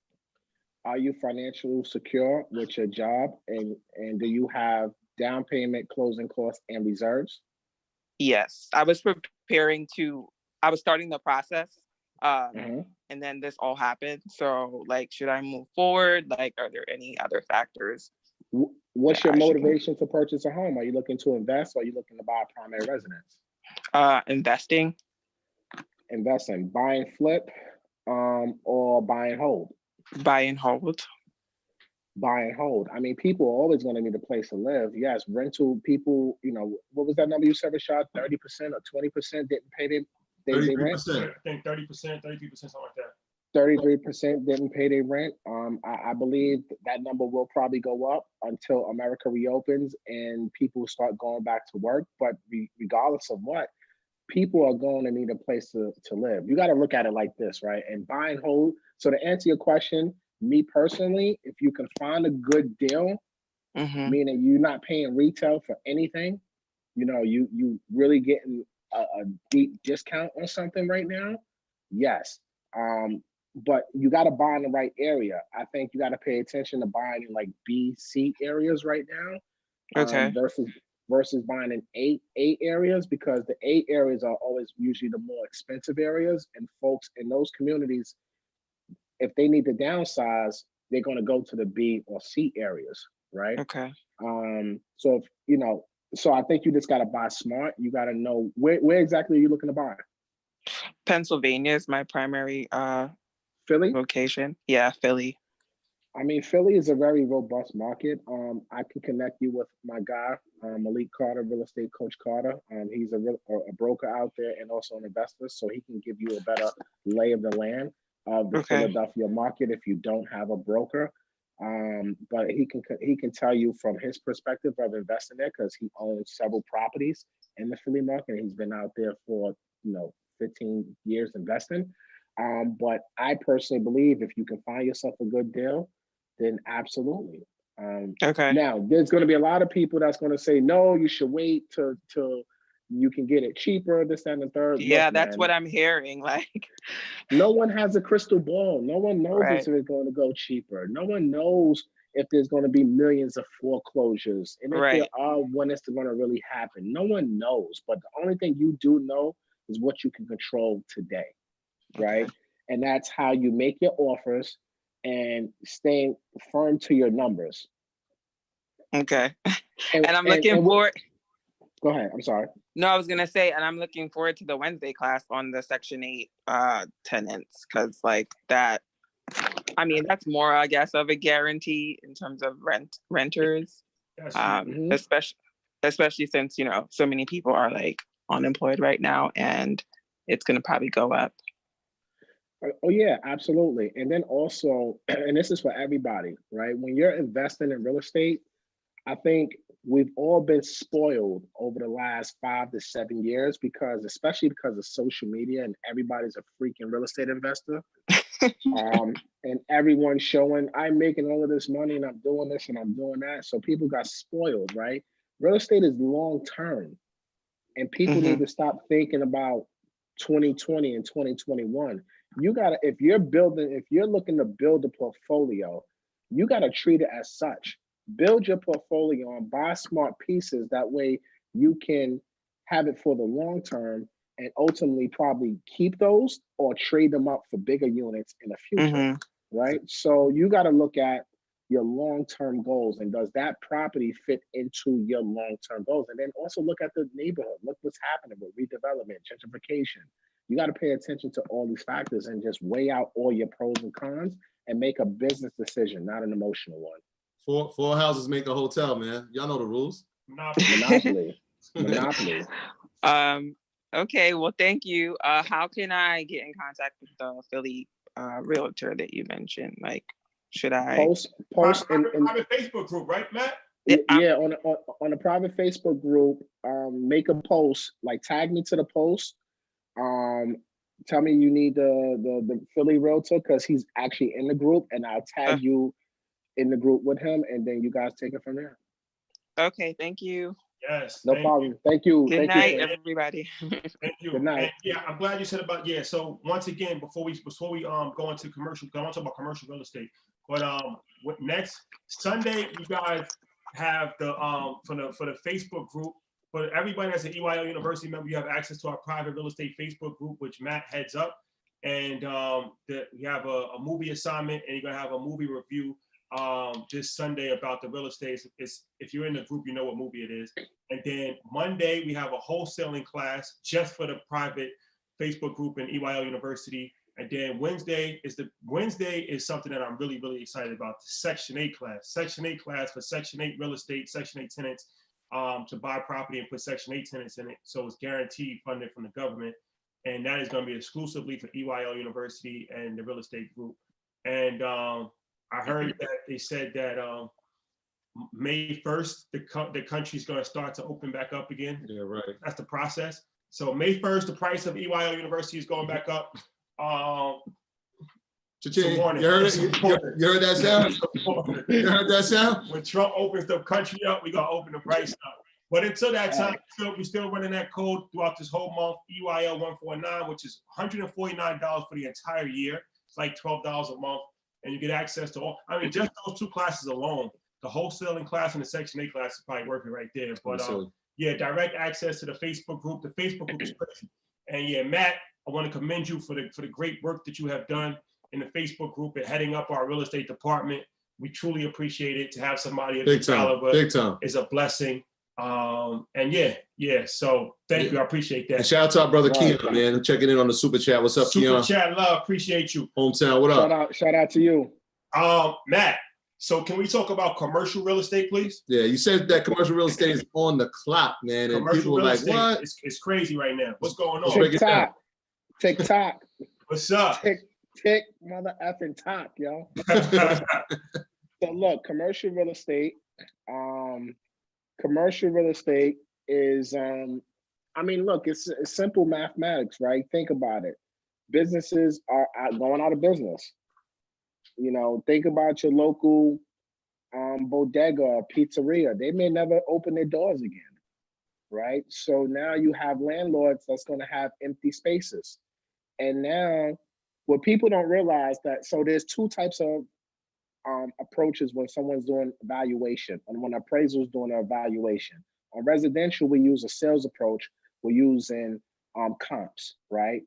Are you financially secure with your job and do you have down payment, closing costs, and reserves?
Yes, I was starting the process and then this all happened. So like, should I move forward? Like, are there any other factors?
What's your motivation to purchase a home? Are you looking to invest or are you looking to buy a primary residence?
Investing.
Investing, buy and flip, or buy and hold?
Buy and hold.
Buy and hold. I mean, people are always going to need a place to live. Yes, rental people, you know, what was that number you said, Rashad? 30% or 20% didn't pay their rent?
I think 30%, 33%, something like that.
33% didn't pay their rent. I believe that number will probably go up until America reopens and people start going back to work. But regardless of what, people are going to need a place to live. You got to look at it like this, right? And buy and hold. So to answer your question, me personally, if you can find a good deal, meaning you're not paying retail for anything, you know, you really getting a deep discount on something right now, yes. But you got to buy in the right area. I think you got to pay attention to buying in like B, C areas right now, versus buying in A areas, because the A areas are always usually the more expensive areas, and folks in those communities, if they need to downsize, they're going to go to the B or C areas, right?
Okay.
So if you know, so I think you just got to buy smart. You got to know where exactly are you looking to buy?
Pennsylvania is my primary
Philly
location. Yeah, Philly.
I mean, Philly is a very robust market. I can connect you with my guy, Malik Carter, real estate coach Carter. He's a broker out there and also an investor, so he can give you a better lay of the land of the Philadelphia market if you don't have a broker. But he can tell you from his perspective of investing there, because he owns several properties in the Philly market. He's been out there for 15 years investing. But I personally believe if you can find yourself a good deal, then absolutely. Now, there's going to be a lot of people that's going to say, no, you should wait till you can get it cheaper, this, that, and the third.
Yeah, that's what I'm hearing. Like,
no one has a crystal ball. No one knows if it's going to go cheaper. No one knows if there's going to be millions of foreclosures. And if there are, when it's going to really happen. No one knows. But the only thing you do know is what you can control today, right? And that's how you make your offers and staying firm to your numbers.
Okay. And I'm looking for.
Go ahead. I'm sorry.
No, I was gonna say, and I'm looking forward to the Wednesday class on the Section 8 tenants, because like that, I mean, that's more, I guess, of a guarantee in terms of renters, especially since, you know, so many people are like unemployed right now, and it's gonna probably go up.
Oh yeah, absolutely. And then also, and this is for everybody, right? When you're investing in real estate, I think we've all been spoiled over the last 5 to 7 years especially because of social media, and everybody's a freaking real estate investor. And everyone's showing, I'm making all of this money and I'm doing this and I'm doing that. So people got spoiled, right? Real estate is long term, and people need to stop thinking about 2020 and 2021. If you're looking to build a portfolio, you gotta treat it as such. Build your portfolio and buy smart pieces. That way you can have it for the long term and ultimately probably keep those or trade them up for bigger units in the future, right? So you got to look at your long-term goals, and does that property fit into your long-term goals? And then also look at the neighborhood. Look what's happening with redevelopment, gentrification. You got to pay attention to all these factors and just weigh out all your pros and cons and make a business decision, not an emotional one.
Four houses make a hotel, man. Y'all know the rules.
Monopoly.
Okay, well, thank you. How can I get in contact with the Philly realtor that you mentioned? Like, should I
post
in private Facebook group, right, Matt?
Yeah, on a private Facebook group, make a post, like tag me to the post. Tell me you need the Philly realtor because he's actually in the group, and I'll tag you in the group with him, and then you guys take it from there.
Okay, thank you.
Yes.
No problem. Thank you.
Good night, everybody.
Thank you.
Good night.
And yeah, I'm glad you said about So once again, before we go into commercial, I want to talk about commercial real estate. But what next Sunday you guys have the for the Facebook group. For everybody that's an EYL University member, you have access to our private real estate Facebook group, which Matt heads up. And we have a movie assignment, and you're gonna have a movie review this Sunday about the real estate. If you're in the group, you know what movie it is. And then Monday we have a wholesaling class just for the private Facebook group in EYL University. And then Wednesday is something that I'm really, really excited about. The Section 8 class. Section 8 class for Section 8 real estate, Section 8 tenants to buy property and put Section 8 tenants in it. So it's guaranteed funding from the government. And that is going to be exclusively for EYL University and the real estate group. And I heard that they said that May 1st, the country's going to start to open back up again.
Yeah, right.
That's the process. So May 1st, the price of EYL University is going back up.
You heard that sound? You heard that sound?
When Trump opens the country up, we're going to open the price up. But until that time, we're still running that code throughout this whole month, EYL 149, which is $149 for the entire year. It's like $12 a month. And you get access to all, just those two classes alone, the wholesaling class and the Section 8 class is probably working right there. But yeah, direct access to the Facebook group. The Facebook group is crazy. And yeah, Matt, I want to commend you for the great work that you have done in the Facebook group and heading up our real estate department. We truly appreciate it. To have somebody of this caliber is a blessing. And yeah. So thank you. I appreciate that.
And shout out to our brother Keon, man, checking in on the super chat. What's up, Keon?
Super chat love. Appreciate you.
Hometown, what up?
Shout out to you.
Matt. So can we talk about commercial real estate, please?
Yeah, you said that commercial real estate is on the clock, man. And
commercial
people are like, what?
It's crazy right now. What's going on?
TikTok.
What's up?
Tick mother effing talk, yo. So look, commercial real estate is look, it's simple mathematics, right? Think about it. Businesses are going out of business. You know, think about your local bodega or pizzeria. They may never open their doors again, right? So now you have landlords that's going to have empty spaces. And now what people don't realize that, so there's two types of approaches when someone's doing evaluation and when an appraiser is doing an evaluation. On residential, we use a sales approach. We're using comps, right?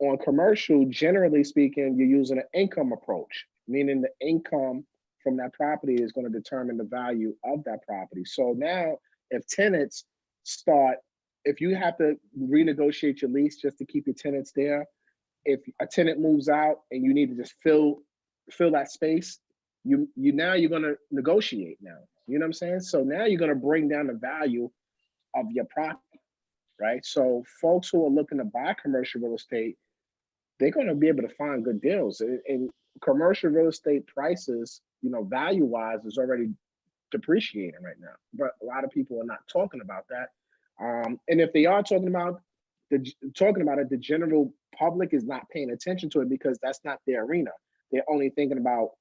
On commercial, generally speaking, you're using an income approach, meaning the income from that property is going to determine the value of that property. So now if tenants start if you have to renegotiate your lease just to keep your tenants there, if a tenant moves out and you need to just fill that space, you're gonna negotiate now. You know what I'm saying? So now you're gonna bring down the value of your property, right? So folks who are looking to buy commercial real estate, they're gonna be able to find good deals. And commercial real estate prices, value-wise, is already depreciating right now. But a lot of people are not talking about that. And if they are talking about it, the general public is not paying attention to it because that's not their arena. They're only thinking about,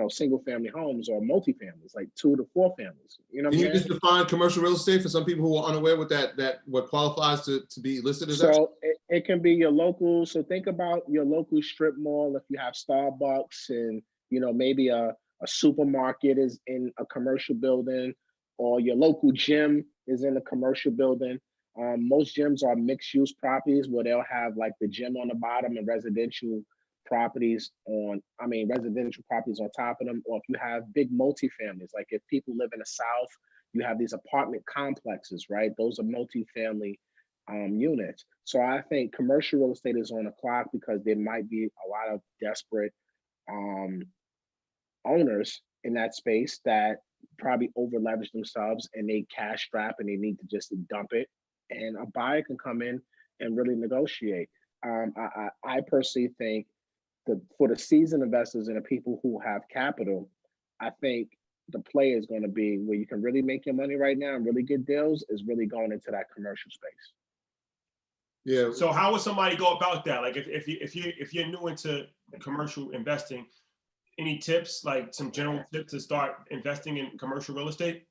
single family homes or multifamilies, like 2 to 4 families. You know what I'm
Can you
saying?
just define commercial real estate for some people who are unaware with that what qualifies to be listed as that?
So it can be your local. So think about your local strip mall. If you have Starbucks and, maybe a supermarket is in a commercial building, or your local gym is in a commercial building. Most gyms are mixed use properties where they'll have like the gym on the bottom and residential properties on top of them. Or if you have big multifamilies, like if people live in the South, you have these apartment complexes, right? Those are multifamily units. So I think commercial real estate is on the clock because there might be a lot of desperate owners in that space that probably over leverage themselves and they cash strap and they need to just dump it. And a buyer can come in and really negotiate. I personally think for the seasoned investors and the people who have capital, I think the play is going to be where you can really make your money right now and really get deals is really going into that commercial space.
Yeah.
So how would somebody go about that? Like if you're new into commercial investing, any tips, like some general tips to start investing in commercial real estate?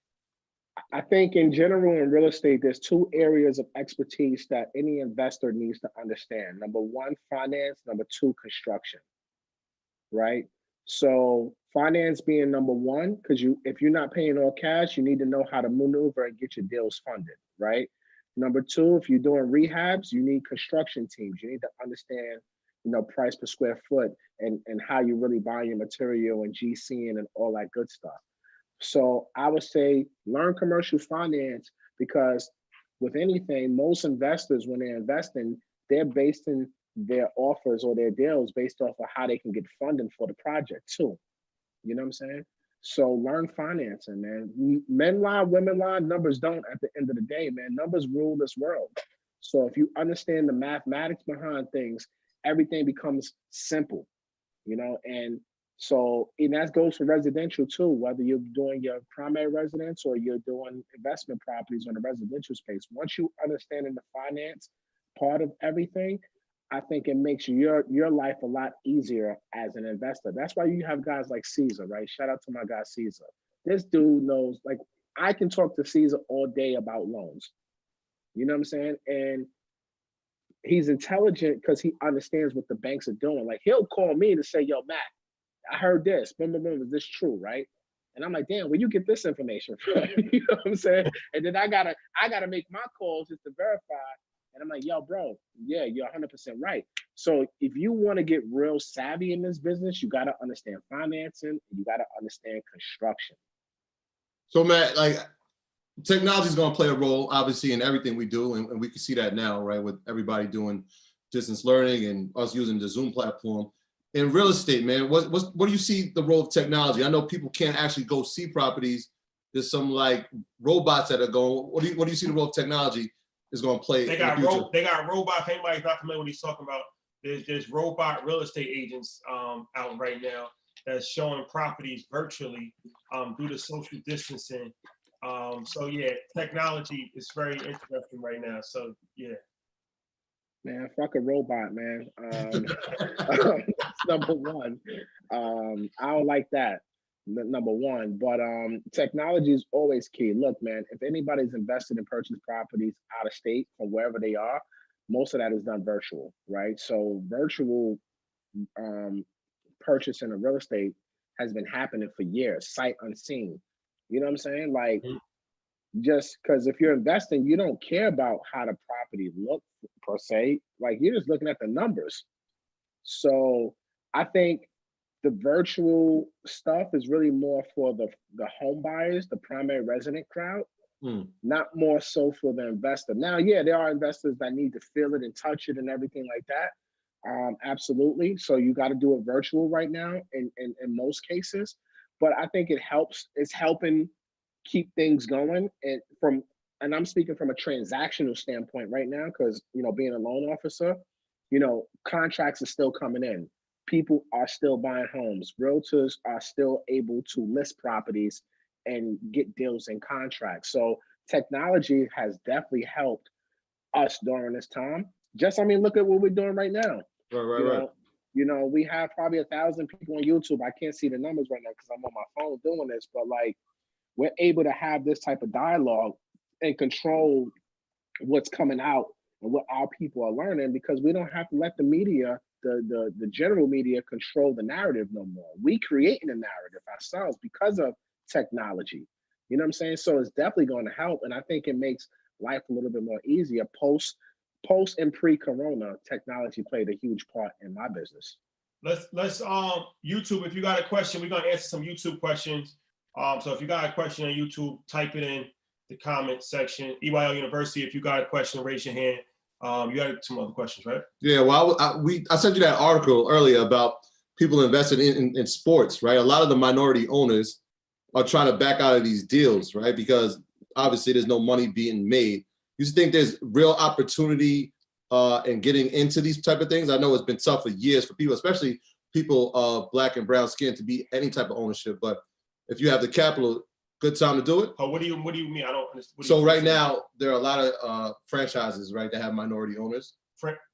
I think in general in real estate, there's 2 areas of expertise that any investor needs to understand. Number 1, finance. Number 2, construction, right? So finance being number 1, because if you're not paying all cash, you need to know how to maneuver and get your deals funded, right? Number 2, if you're doing rehabs, you need construction teams. You need to understand, price per square foot and how you really buy your material and GCing and all that good stuff. So I would say learn commercial finance because with anything, most investors, when they're investing, they're basing their offers or their deals based off of how they can get funding for the project too. You know what I'm saying? So learn financing, man. Men lie, women lie, numbers don't at the end of the day, man. Numbers rule this world. So if you understand the mathematics behind things, everything becomes simple, and so, and that goes for residential too, whether you're doing your primary residence or you're doing investment properties on the residential space. Once you understand the finance part of everything, I think it makes your life a lot easier as an investor. That's why you have guys like Caesar, right? Shout out to my guy Caesar. This dude knows, like, I can talk to Caesar all day about loans. You know what I'm saying? And he's intelligent because he understands what the banks are doing. Like, he'll call me to say, yo, Matt, I heard this. Boom, boom, boom. Is this true, right? And I'm like, damn, where you get this information from? You know what I'm saying? And then I gotta make my calls just to verify. And I'm like, yo, bro, yeah, you're 100% right. So if you want to get real savvy in this business, you got to understand financing, and you got to understand construction.
So Matt, like, technology is going to play a role, obviously, in everything we do, and we can see that now, right, with everybody doing distance learning and us using the Zoom platform. In real estate, man, what do you see the role of technology? I know people can't actually go see properties. There's some like robots that are going. What do you see the role of technology is going to play?
They got robots. If anybody's not familiar with what he's talking about, there's robot real estate agents out right now that's showing properties virtually due to social distancing. So yeah, technology is very interesting right now. So yeah.
Man, fuck a robot, man. That's number 1. I don't like that. Number 1, but technology is always key. Look, man, if anybody's invested in purchase properties out of state from wherever they are, most of that is done virtual, right? So virtual purchasing of real estate has been happening for years, sight unseen. You know what I'm saying? Like, just because if you're investing, you don't care about how the property looks per se. Like, you're just looking at the numbers. So I think the virtual stuff is really more for the home buyers, the primary resident crowd. not more so for the investor. Now, yeah, there are investors that need to feel it and touch it and everything like that. Absolutely. So you got to do it virtual right now in most cases. But I think it helps. It's helping keep things going. And I'm speaking from a transactional standpoint right now, because, being a loan officer, contracts are still coming in. People are still buying homes. Realtors are still able to list properties and get deals and contracts. So technology has definitely helped us during this time. Look at what we're doing right now.
Right.
We have probably 1,000 people on YouTube. I can't see the numbers right now because I'm on my phone doing this, but like, we're able to have this type of dialogue and control what's coming out and what our people are learning, because we don't have to let the media, the general media, control the narrative no more. We creating a narrative ourselves because of technology. You know what I'm saying? So it's definitely going to help, and I think it makes life a little bit more easier. Post and pre-corona, technology played a huge part in my business.
Let's YouTube. If you got a question, we're gonna answer some YouTube questions. So if you got a question on YouTube, type it in the comment section. EYL University, if you got a question, raise your hand. You had some other questions, right?
Yeah, well, I sent you that article earlier about people invested in sports, right? A lot of the minority owners are trying to back out of these deals, right? Because obviously there's no money being made. You think there's real opportunity in getting into these type of things? I know it's been tough for years for people, especially people of Black and brown skin, to be any type of ownership. But if you have the capital, good time to do it.
Oh, what do you mean? I don't understand.
So right now there are a lot of franchises, right, that have minority owners.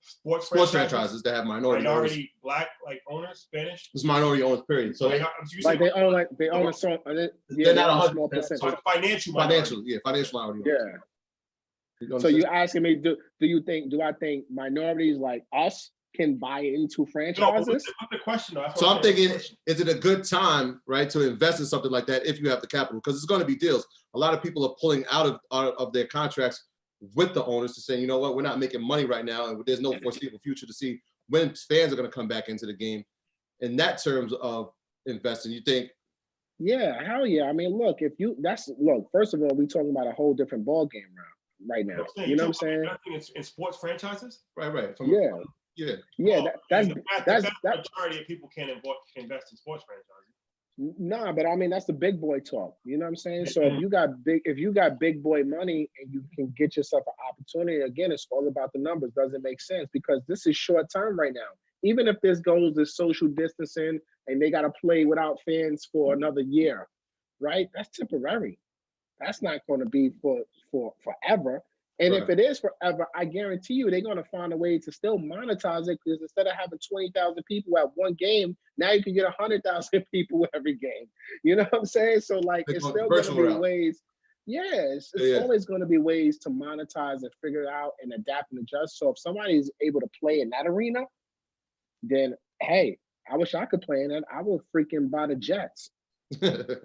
Sports
franchises that have minority owners.
Black, like, owners, Spanish.
It's minority owners, period. So
they own a small.
They're not 100%.
So it's financial
minority.
Yeah. So you're asking me, do I think minorities like us can buy into franchises?
No, what's the question though?
So I'm thinking, is it a good time, right, to invest in something like that if you have the capital? Because it's going to be deals. A lot of people are pulling out of their contracts with the owners to say, you know what, we're not making money right now, and there's no foreseeable future to see when fans are going to come back into the game. In that terms of investing, you think?
Yeah, hell yeah. I mean, look, first of all, we're talking about a whole different ball game right now. You know what I'm saying?
In sports franchises?
Right.
Yeah. That's
majority of people can't invest in sports franchises.
Nah, but I mean, that's the big boy talk. You know what I'm saying? So if you got big boy money and you can get yourself an opportunity, again, it's all about the numbers. Doesn't make sense because this is short term right now. Even if this goes to social distancing and they got to play without fans for another year, right? That's temporary. That's not going to be for forever. And if it is forever, I guarantee you they're going to find a way to still monetize it, because instead of having 20,000 people at one game, now you can get 100,000 people every game. You know what I'm saying? So like, it's still going to be ways. Yeah, it's always going to be ways to monetize and figure it out and adapt and adjust. So if somebody is able to play in that arena, then hey, I wish I could play in it. I will freaking buy the Jets.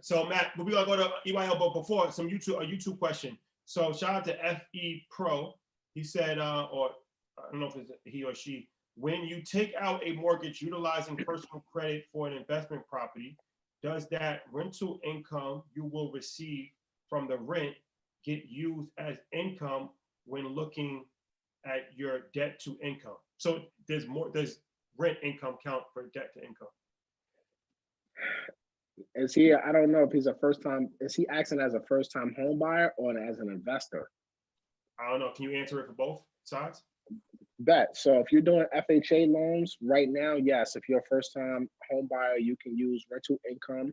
So Matt, we're gonna go to EYL, but before a YouTube question. So shout out to FE Pro. He said, or I don't know if it's he or she, when you take out a mortgage utilizing personal credit for an investment property, does that rental income you will receive from the rent get used as income when looking at your debt to income? So does rent income count for debt to income?
Is he? I don't know if he's is he acting as a first-time home buyer or as an investor?
I don't know. Can you answer it for both sides?
Bet. So if you're doing FHA loans right now, yes. If you're a first-time home buyer, you can use rental income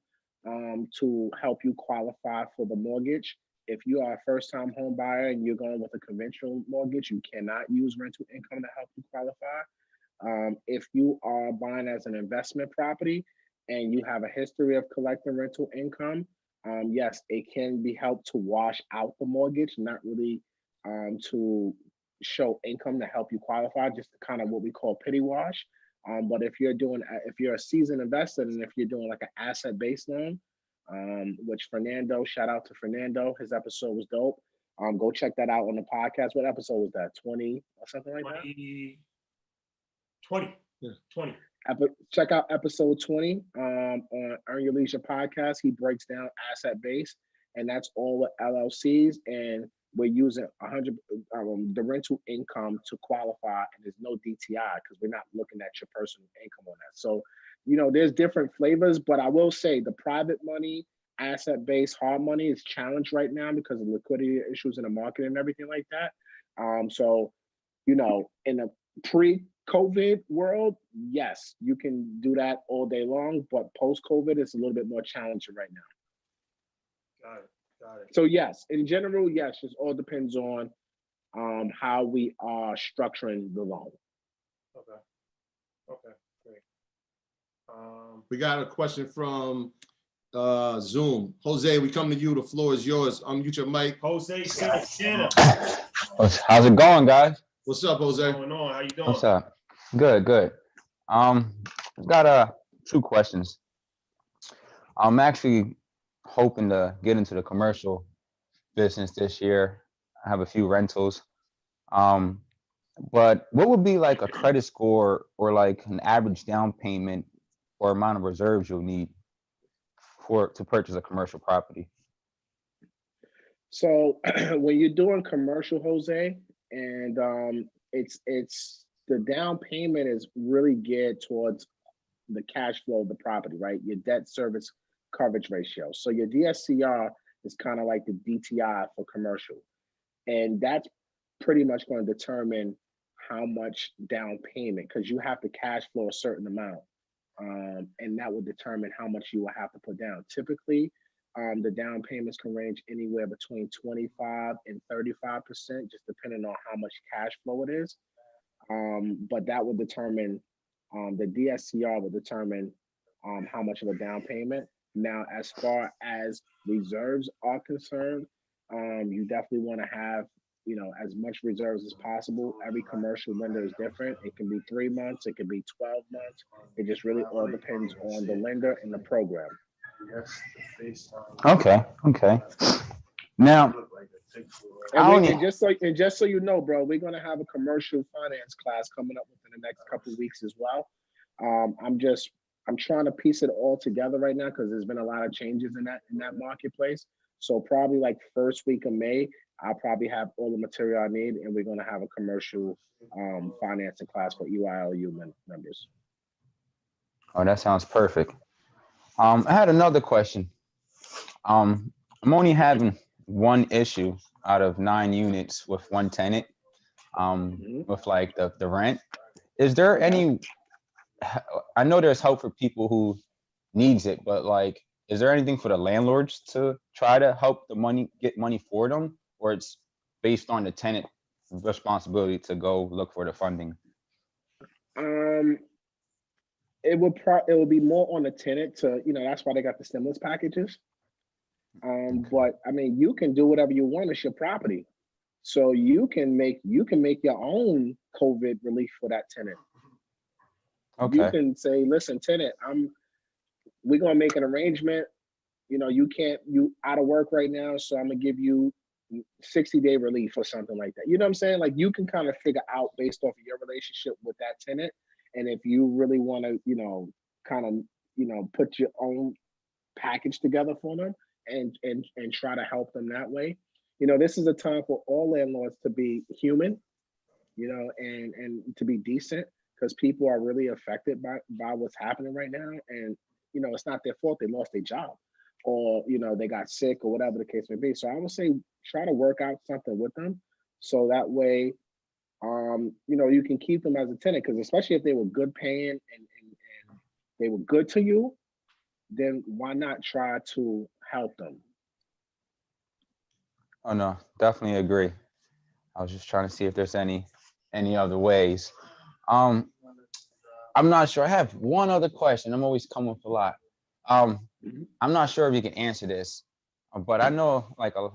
to help you qualify for the mortgage. If you are a first-time home buyer and you're going with a conventional mortgage, you cannot use rental income to help you qualify. If you are buying as an investment property and you have a history of collecting rental income, yes, it can be helped to wash out the mortgage, not really to show income to help you qualify, just kind of what we call pity wash. But if you're a seasoned investor and if you're doing like an asset-based loan, which Fernando, shout out to Fernando, his episode was dope. Go check that out on the podcast. What episode was that? 20 or something like that?
20. Yeah. 20.
Check out episode 20 on Earn Your Leisure podcast. He breaks down asset base and that's all with LLCs, and we're using 100 the rental income to qualify, and there's no DTI because we're not looking at your personal income on that. So, there's different flavors, but I will say the private money, asset-based hard money is challenged right now because of liquidity issues in the market and everything like that. So, in a pre-COVID world, yes, you can do that all day long, but post-COVID, it's a little bit more challenging right now.
Got it.
So yes, in general, yes, it all depends on how we are structuring the loan.
Okay, great.
We got a question from Zoom. Jose, we come to you. The floor is yours. Unmute your mic.
Jose Santana.
How's it going, guys?
What's up, Jose?
What's going on? How you doing?
What's up? Good. I've got 2 questions. I'm actually hoping to get into the commercial business this year. I have a few rentals. But what would be like a credit score or like an average down payment or amount of reserves you'll need to purchase a commercial property?
So when you're doing commercial, Jose, and it's the down payment is really geared towards the cash flow of the property, right? Your debt service coverage ratio. So your DSCR is kind of like the DTI for commercial, and that's pretty much going to determine how much down payment, because you have to cash flow a certain amount, and that will determine how much you will have to put down. Typically, the down payments can range anywhere between 25 and 35%, just depending on how much cash flow it is. But that will determine, the DSCR will determine how much of a down payment. Now, as far as reserves are concerned, you definitely want to have, as much reserves as possible. Every commercial lender is different. It can be 3 months, it could be 12 months. It just really all depends on the lender and the program.
Okay. Now,
And just so you know, bro, we're gonna have a commercial finance class coming up within the next couple of weeks as well. I'm trying to piece it all together right now because there's been a lot of changes in that marketplace. So probably like first week of May, I'll probably have all the material I need, and we're gonna have a commercial financing class for EYLU members.
oh, that sounds perfect. I had another question. I'm only having one issue out of 9 units with one tenant, with like the rent. Is there any, I know there's help for people who needs it, but like, is there anything for the landlords to try to help get money for them, or it's based on the tenant responsibility to go look for the funding?
It will be more on the tenant to, that's why they got the stimulus packages. But I mean, you can do whatever you want. It's your property. So you can make your own COVID relief for that tenant.
Okay.
You can say, listen, tenant, we're gonna make an arrangement. You out of work right now, so I'm gonna give you 60-day relief or something like that. You know what I'm saying? Like, you can kind of figure out based off of your relationship with that tenant. And if you really want to, put your own package together for them and try to help them that way. This is a time for all landlords to be human, and to be decent, because people are really affected by what's happening right now. And, it's not their fault. They lost their job, or, they got sick, or whatever the case may be. So I would say try to work out something with them, so that way, you can keep them as a tenant, because especially if they were good paying and they were good to you, then why not try to help them?
Oh no, definitely agree. I was just trying to see if there's any other ways. I'm not sure. I have one other question. I'm always coming with a lot. I'm not sure if you can answer this, but I know like a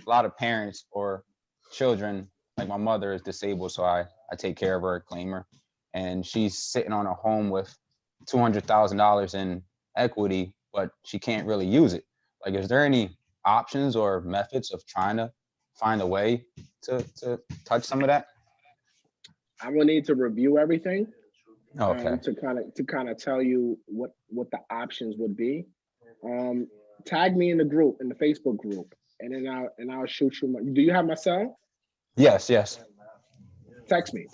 lot of parents or children, like my mother is disabled, so I take care of her, claim her, and she's sitting on a home with $200,000 in equity, but she can't really use it. Like, is there any options or methods of trying to find a way to touch some of that?
I will need to review everything,
Okay.
to kind of tell you what the options would be. Tag me in the group, in the Facebook group, and then I'll shoot you. Do you have my cell?
Yes, yes.
Text me.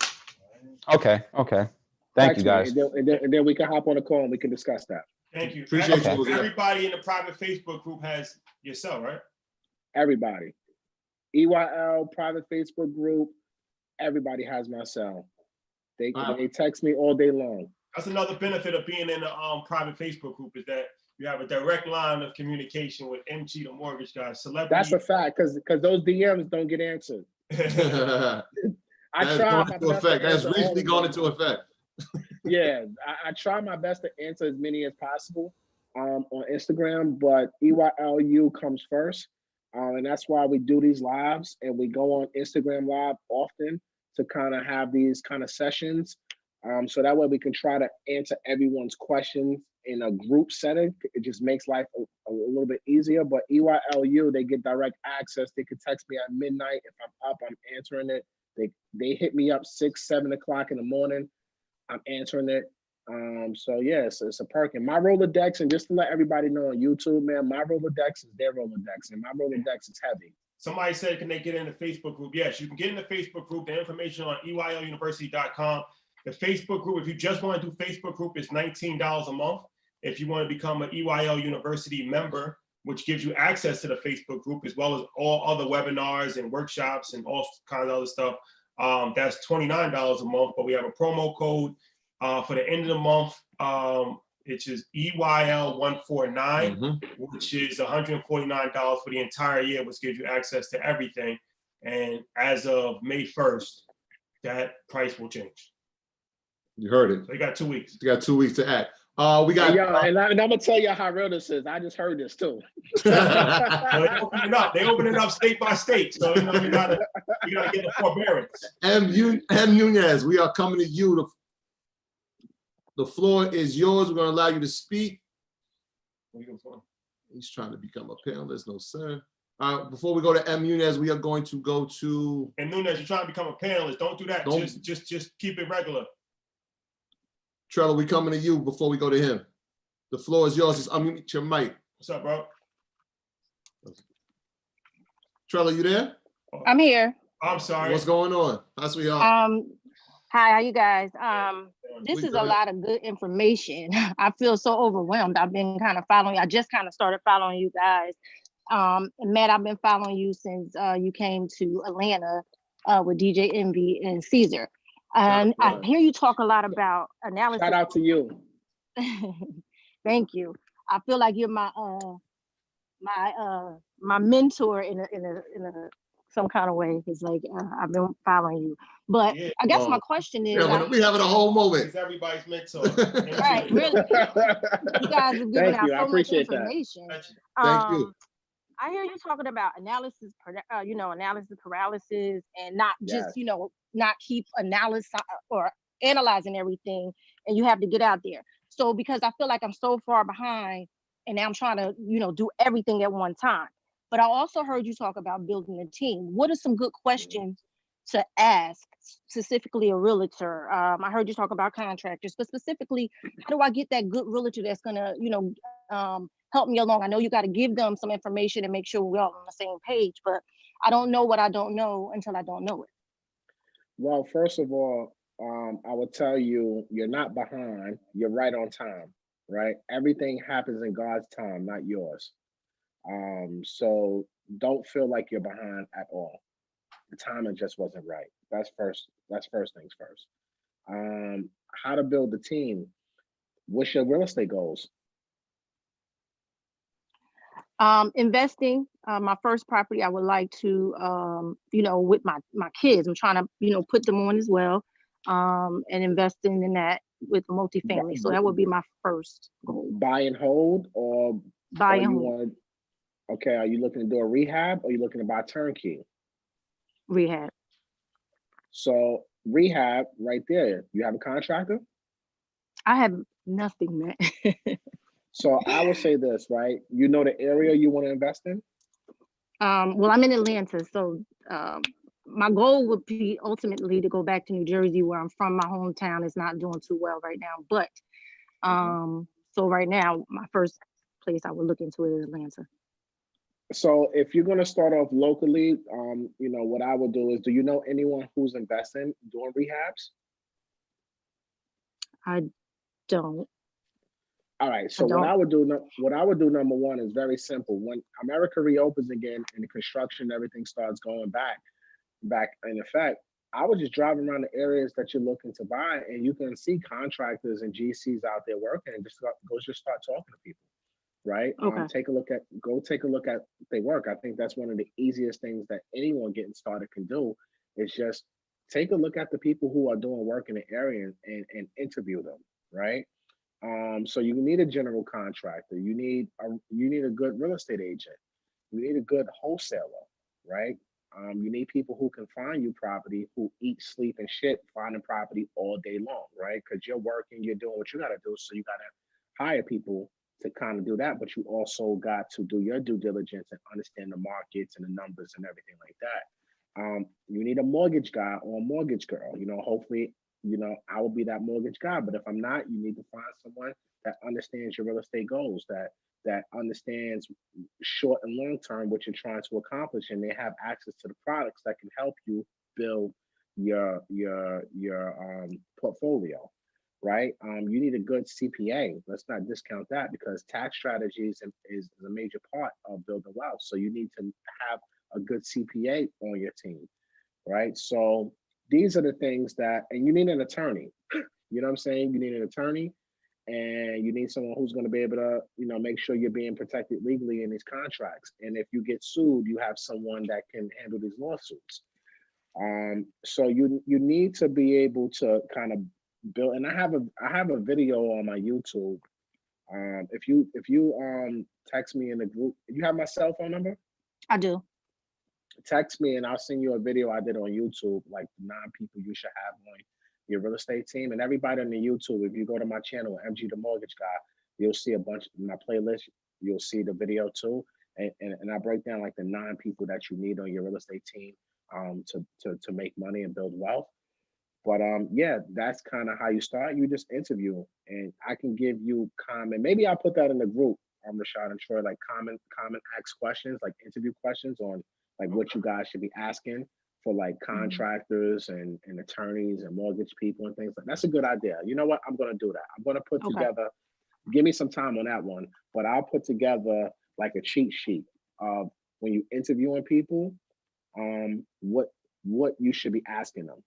Okay, okay. Thank you, guys.
And then we can hop on a call and we can discuss that.
Thank you.
Appreciate
you.
Everybody in the private Facebook group has your cell, right?
Everybody. EYL private Facebook group. Everybody has my cell. They text me all day long.
That's another benefit of being in the private Facebook group is that you have a direct line of communication with MG, the mortgage guy, celebrity.
That's a fact, because those DMs don't get answered. I try my best.
That's recently gone into effect.
Yeah, I try my best to answer as many as possible on Instagram, but EYLU comes first. And that's why we do these lives, and we go on Instagram Live often to kind of have these kind of sessions. So that way we can try to answer everyone's questions in a group setting. It just makes life a little bit easier. But EYLU, they get direct access. They can text me at midnight. If I'm up, I'm answering it. They hit me up 6, 7 o'clock in the morning. I'm answering it. So yes, it's a perk. And my Rolodex, and just to let everybody know on YouTube, man, my Rolodex is their Rolodex, and my Rolodex is heavy. Somebody said, can they get in the Facebook group? Yes, you can get in the Facebook group. The information on EYLuniversity.com. The Facebook group, if you just want to do Facebook group, is $19 a month. If you want to become an EYL University member, which gives you access to the Facebook group, as well as all other webinars and workshops and all kinds of other stuff, that's $29 a month. But we have a promo code for the end of the month, which is EYL149, which is $149 for the entire year, which gives you access to everything. And as of May 1st, that price will change.
You heard it.
So you got 2 weeks.
You got 2 weeks to act. We got.
And I'm gonna tell you how real this is. I just heard this too.
They open it up state by state. So you gotta get the forbearance.
M. Nunez, we are coming to you. The floor is yours. We're gonna allow you to speak. He's trying to become a panelist, no sir. Before we go to M. Nunez, we are going to go to.
And Nunez, you're trying to become a panelist. Don't do that. Just keep it regular.
Trello, we coming to you before we go to him. The floor is yours. Just unmute your mic.
What's up, bro?
Trello, you there?
I'm here.
I'm sorry.
What's going on? That's what y'all.
Hi, how you guys? This is a lot of good information. I feel so overwhelmed. I've been kind of following you. I just kind of started following you guys. And Matt, I've been following you since you came to Atlanta with DJ Envy and Caesar. And I hear you talk a lot about analysis.
Shout out to you.
Thank you. I feel like you're my my mentor in some kind of way. It's like I've been following you. But yeah, I guess my question is,
we having a whole moment.
It's everybody's mentor.
Right, really. You guys are giving out so much information.
Thank you.
I hear you talking about analysis paralysis, and not just, not keep analyzing everything, and you have to get out there. So because I feel like I'm so far behind, and now I'm trying to, do everything at one time. But I also heard you talk about building a team. What are some good questions to ask, specifically a realtor? I heard you talk about contractors, but specifically, how do I get that good realtor that's gonna, help me along? I know you got to give them some information and make sure we're all on the same page, but I don't know what I don't know until I don't know it.
Well, first of all, I will tell you, you're not behind, you're right on time, right? Everything happens in God's time, not yours. So don't feel like you're behind at all. The timing just wasn't right. That's first things first. How to build the team. What's your real estate goals?
Investing. My first property, I would like to, with my kids, I'm trying to, put them on as well, and investing in that with multifamily. So that would be my first goal.
Buy and hold, or
buy and hold.
Okay, are you looking to do a rehab, or are you looking to buy turnkey?
Rehab.
So rehab, right there. You have a contractor?
I have nothing, man.
So I would say this, right? You know the area you want to invest in?
Well, I'm in Atlanta, so my goal would be ultimately to go back to New Jersey, where I'm from. My hometown is not doing too well right now, but so right now, my first place I would look into in Atlanta.
So if you're gonna start off locally, what I would do is, do you know anyone who's investing doing rehabs?
I don't.
All right. So what I would do, number one, is very simple. When America reopens again and the construction and everything starts going back in effect, I would just drive around the areas that you're looking to buy, and you can see contractors and GCs out there working, and just start talking to people, right?
Okay.
Take a look at their work. I think that's one of the easiest things that anyone getting started can do, is just take a look at the people who are doing work in the area and interview them, right? So you need a general contractor. You need a good real estate agent. You need a good wholesaler, right? You need people who can find you property, who eat, sleep, and shit finding property all day long, right? Because you're working, you're doing what you got to do. So you got to hire people to kind of do that. But you also got to do your due diligence and understand the markets and the numbers and everything like that. You need a mortgage guy or a mortgage girl. Hopefully, I will be that mortgage guy. But if I'm not, you need to find someone that understands your real estate goals, that understands short and long term what you're trying to accomplish, and they have access to the products that can help you build your portfolio, right? You need a good CPA. Let's not discount that, because tax strategies is a major part of building wealth. So you need to have a good CPA on your team, right? So these are the things and you need an attorney. You know what I'm saying? You need an attorney, and you need someone who's going to be able to, make sure you're being protected legally in these contracts. And if you get sued, you have someone that can handle these lawsuits. So you need to be able to kind of build. And I have a video on my YouTube. If you text me in the group, you have my cell phone number?
I do.
Text me and I'll send you a video I did on YouTube, like 9 people you should have on your real estate team. And everybody on the YouTube, if you go to my channel, MG the Mortgage Guy, you'll see a bunch in my playlist. You'll see the video too. And I break down like the 9 people that you need on your real estate team to make money and build wealth. But yeah, that's kind of how you start. You just interview, and I can give you common. Maybe I'll put that in the group, Rashad and Troy, like common ask questions, like interview questions on like what you guys should be asking for, like contractors and attorneys and mortgage people and things like that. That's a good idea. You know what? I'm going to do that. I'm going to put together, give me some time on that one, but I'll put together like a cheat sheet of when you interviewing people, what you should be asking them.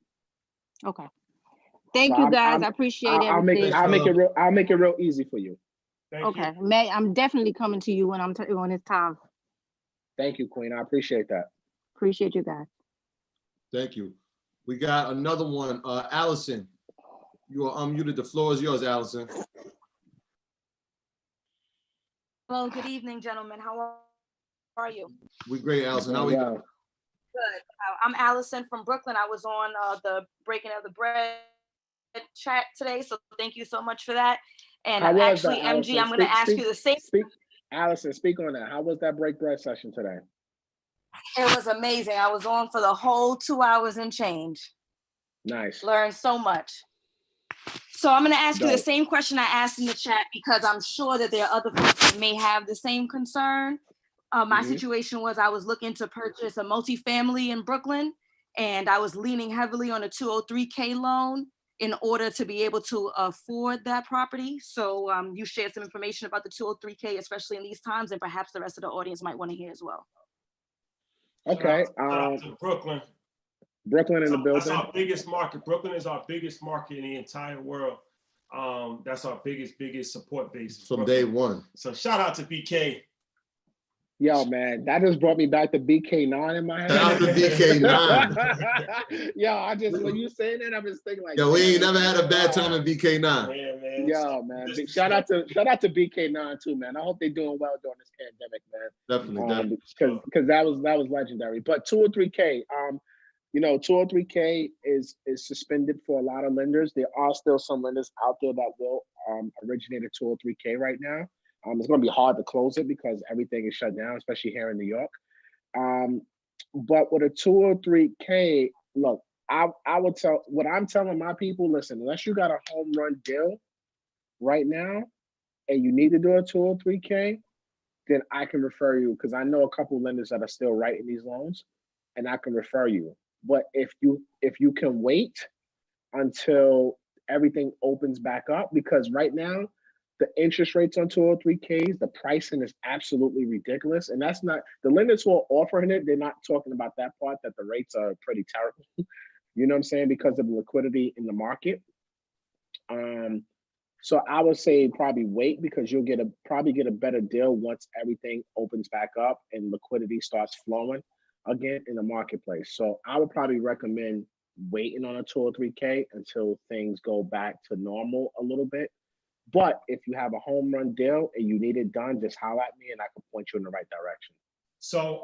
Okay. Thank you guys. I appreciate everything.
I'll make it real easy for you.
Thank you.
May I'm definitely coming to you when it's time.
Thank you, Queen. I appreciate that.
Appreciate you guys.
Thank you. We got another one. Allison, you are unmuted. The floor is yours, Allison.
Hello, good evening, gentlemen. How are you?
We're great, Allison. How are you?
Good. I'm Allison from Brooklyn. I was on the Breaking of the Bread chat today, so thank you so much for that. And I'm actually, MG, I'm going to ask you the same.
Allison, speak on that. How was that break bread session today?
It was amazing. I was on for the whole 2 hours and change.
Nice.
Learned so much. So I'm going to ask you the same question I asked in the chat, because I'm sure that there are other folks that may have the same concern. My situation was I was looking to purchase a multifamily in Brooklyn, and I was leaning heavily on a 203K loan in order to be able to afford that property. So you shared some information about the 203K, especially in these times, and perhaps the rest of the audience might want to hear as well.
Okay.
Brooklyn.
Brooklyn in the building.
That's our biggest market. Brooklyn is our biggest market in the entire world. That's our biggest support base.
From day one.
So shout out to BK.
Yo, man, that just brought me back to BK9 in my head.
Shout out to BK9.
Yo, when you saying that, I was thinking like,
yo, we ain't never had a bad time in BK9.
Yeah, man.
Yo, man, shout out to BK9 too, man. I hope they're doing well during this pandemic, man.
Definitely.
Because that was legendary. But 203K, 203K is suspended for a lot of lenders. There are still some lenders out there that will originate a 203K right now. It's going to be hard to close it because everything is shut down, especially here in New York. But with a 203K, look, what I'm telling my people, listen, unless you got a home run deal right now and you need to do a 203K, then I can refer you, because I know a couple lenders that are still writing these loans, and I can refer you. But if you can wait until everything opens back up, because right now the interest rates on 203Ks, the pricing is absolutely ridiculous. And that's not, the lenders who are offering it, they're not talking about that part, that the rates are pretty terrible. You know what I'm saying? Because of the liquidity in the market. So I would say probably wait, because you'll probably get a better deal once everything opens back up and liquidity starts flowing again in the marketplace. So I would probably recommend waiting on a 203K until things go back to normal a little bit. But if you have a home run deal and you need it done, just holler at me and I can point you in the right direction.
So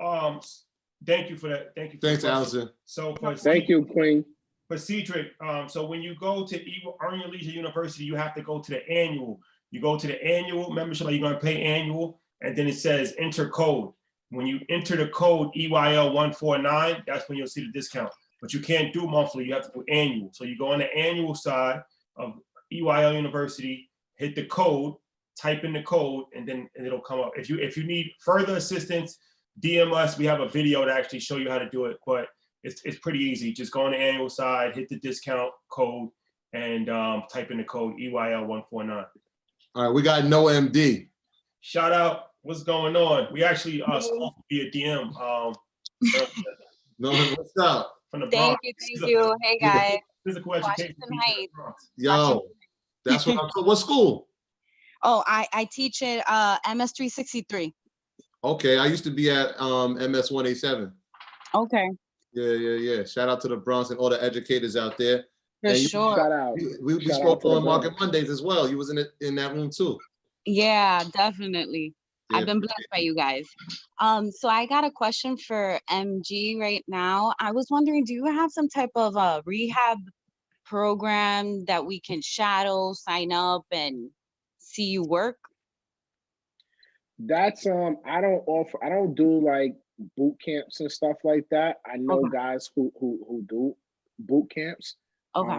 thank you for that. Thank you.
Thanks, Allison.
So
thank you, Queen.
For Cedric, so when you go to Earn Your Leisure University, you have to go to the annual. You go to the annual membership, like you're going to pay annual, and then it says enter code. When you enter the code EYL 149, that's when you'll see the discount. But you can't do monthly, you have to do annual. So you go on the annual side of EYL University, hit the code, type in the code, and then it'll come up. If you need further assistance, DM us. We have a video to actually show you how to do it, but it's pretty easy. Just go on the annual side, hit the discount code, and type in the code EYL 149.
All right, we got No MD.
Shout out, what's going on? We actually spoke via DM.
No, what's up?
From the
Thank
Bronx.
you. Hey guys.
Physical education.
Washington Heights.
Yo, that's what I'm talking. What school?
Oh, I teach at MS 363.
Okay, I used to be at MS 187.
Okay.
Yeah. Shout out to the Bronx and all the educators out there.
For sure.
Shout out.
We
Shout
spoke
out to the
on Market
Bronx.
Mondays as well. You was in that room too.
Yeah, definitely.
Yeah.
I've been blessed by you guys. So I got a question for MG right now. I was wondering, do you have some type of rehab program that we can shadow, sign up, and see you work?
That's I don't do like boot camps and stuff like that. I know guys who do boot camps.
Okay.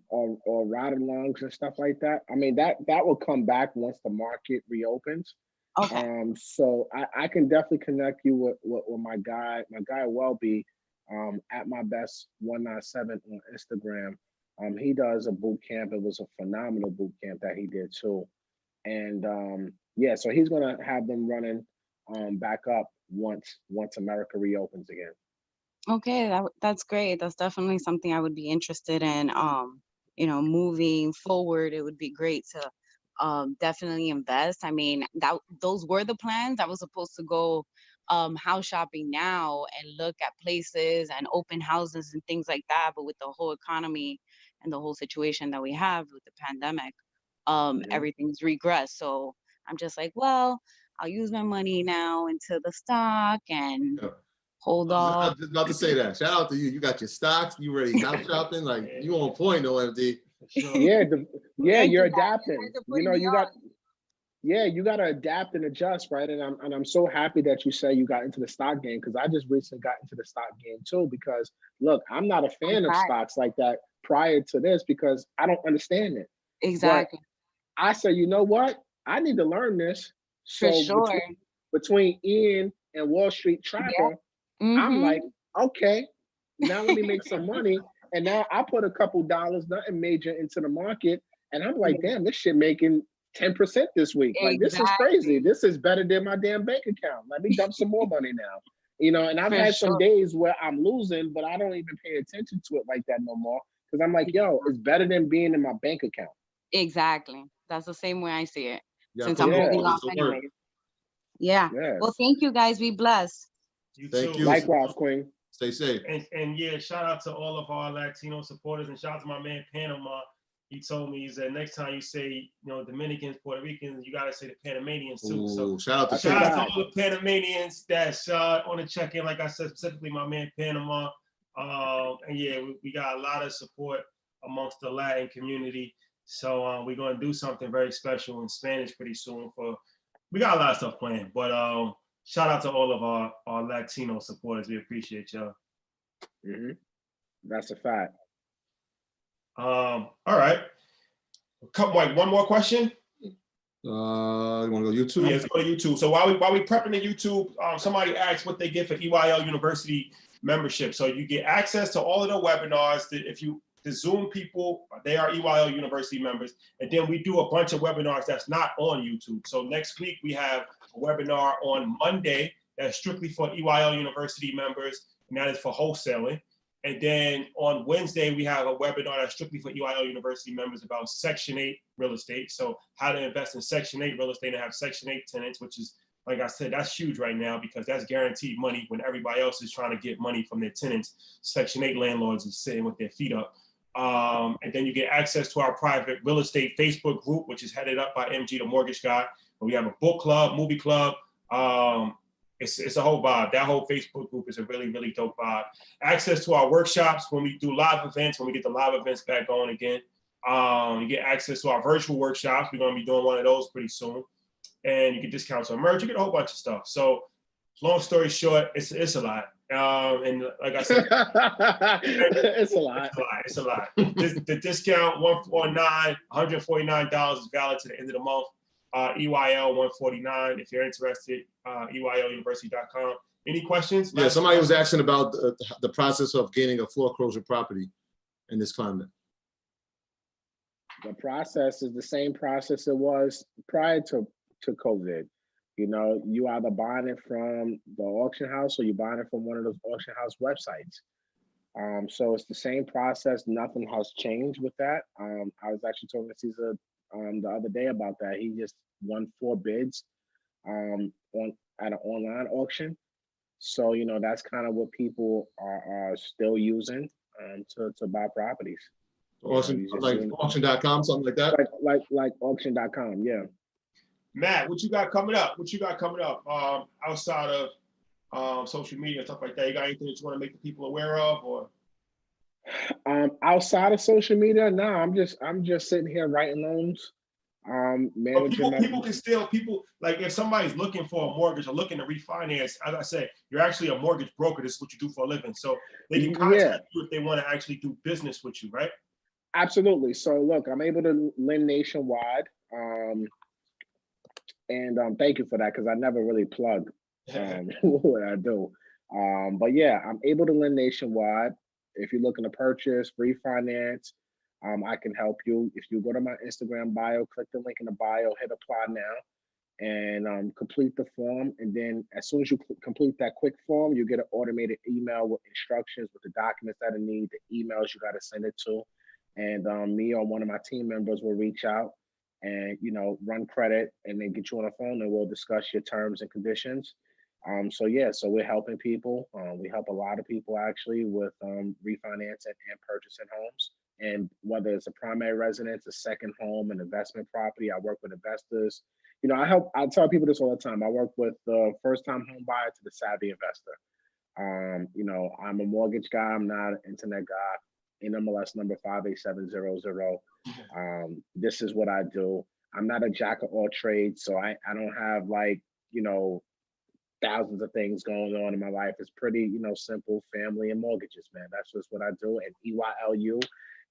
Or ride-alongs and stuff like that. I mean, that will come back once the market reopens.
Okay.
So I can definitely connect you with my guy Welby, at my best 197 on Instagram. He does a boot camp. It was a phenomenal boot camp that he did too. And yeah, so he's gonna have them running back up once America reopens again.
Okay, that's great. That's definitely something I would be interested in. Moving forward, it would be great to definitely invest. I mean, those were the plans. I was supposed to go house shopping now and look at places and open houses and things like that. But with the whole economy and the whole situation that we have with the pandemic, everything's regressed. So I'm just like, well, I'll use my money now into the stock and hold
I
off.
was just about to say that. Shout out to you. You got your stocks. You ready house shopping? Like you on point, no MD.
Yeah, you're adapting. You got to adapt and adjust, right? And I'm so happy that you say you got into the stock game, because I just recently got into the stock game too. Because look, I'm not a fan of stocks like that prior to this, because I don't understand it.
Exactly.
But I said, you know what? I need to learn this. So
for sure.
Between Ian and Wall Street Tracker, I'm like, okay, now let me make some money. And now I put a couple dollars, nothing major, into the market, and I'm like, damn, this shit making 10% this week. Like, this is crazy. This is better than my damn bank account. Let me dump some more money now. And I've had some days where I'm losing, but I don't even pay attention to it like that no more, because I'm like, yo, it's better than being in my bank account.
Exactly. That's the same way I see it.
Yeah,
I'm holding off anyway. Yeah.
Yes.
Well, thank you guys. Be blessed.
Thank you.
Likewise, Queen.
Stay safe.
And yeah, shout out to all of our Latino supporters, and shout out to my man Panama. He told me, he said, next time you say, Dominicans, Puerto Ricans, you gotta say the Panamanians too.
Ooh,
so
shout out to
all the Panamanians that's on the check-in, like I said, specifically my man Panama. And yeah, we got a lot of support amongst the Latin community. So we're gonna do something very special in Spanish pretty soon. We got a lot of stuff planned, but shout out to all of our Latino supporters. We appreciate y'all.
That's a fact.
All right. One more question.
You want to go YouTube?
Yeah, let's go to YouTube. So while we prepping the YouTube, somebody asked what they get for EYL University membership. So you get access to all of the webinars. If you the Zoom people, they are EYL University members, and then we do a bunch of webinars that's not on YouTube. So next week we have a webinar on Monday that's strictly for EYL University members, and that is for wholesaling. And then on Wednesday, we have a webinar that's strictly for EYL University members about Section 8 real estate. So how to invest in Section 8 real estate and have Section 8 tenants, which is, like I said, that's huge right now because that's guaranteed money when everybody else is trying to get money from their tenants. Section 8 landlords is sitting with their feet up. And then you get access to our private real estate Facebook group, which is headed up by MG, the mortgage guy. We have a book club, movie club. It's a whole vibe. That whole Facebook group is a really, really dope vibe. Access to our workshops when we do live events, when we get the live events back going again. You get access to our virtual workshops. We're going to be doing one of those pretty soon. And you get discounts on merch. You get a whole bunch of stuff. So long story short, it's a lot. And like I said,
it's a lot.
It's a lot. The discount, $149 is valid to the end of the month. EYL 149 if you're interested, EYLUniversity.com. Any questions?
Yeah, somebody was asking about the process of gaining a foreclosure property in this climate.
The process is the same process it was prior to COVID. You know, you either buying it from the auction house or you're buying it from one of those auction house websites. So it's the same process. Nothing has changed with that. I was actually talking to Caesar the other day about that. He just won 4 bids at an online auction. So, you know, that's kind of what people are still using to buy properties.
Auction, like auction.com, something like that?
Like auction.com, yeah.
Matt, what you got coming up? Outside of social media and stuff like that? You got anything that you want to make the people aware of, or?
Outside of social media, no, I'm just sitting here writing loans. Managing
people like if somebody's looking for a mortgage or looking to refinance, as I say, you're actually a mortgage broker. This is what you do for a living. So they can contact you if they want to actually do business with you, right?
Absolutely. So look, I'm able to lend nationwide. And thank you for that, because I never really plug what I do. But yeah, I'm able to lend nationwide. If you're looking to purchase, refinance, I can help you. If you go to my Instagram bio, click the link in the bio, hit apply now, and complete the form. And then as soon as you complete that quick form, you get an automated email with instructions, with the documents that I need, the emails you got to send it to. And me or one of my team members will reach out and, you know, run credit and then get you on the phone and we'll discuss your terms and conditions. So yeah, so we're helping people. We help a lot of people actually with refinancing and purchasing homes. And whether it's a primary residence, a second home, an investment property, I work with investors. You know, I tell people this all the time. I work with the first-time home buyer to the savvy investor. You know, I'm a mortgage guy. I'm not an internet guy. NMLS number 58700. This is what I do. I'm not a jack of all trades, so I don't have, like, you know, thousands of things going on in my life. It's pretty, you know, simple, family and mortgages, man. That's just what I do. And EYLU,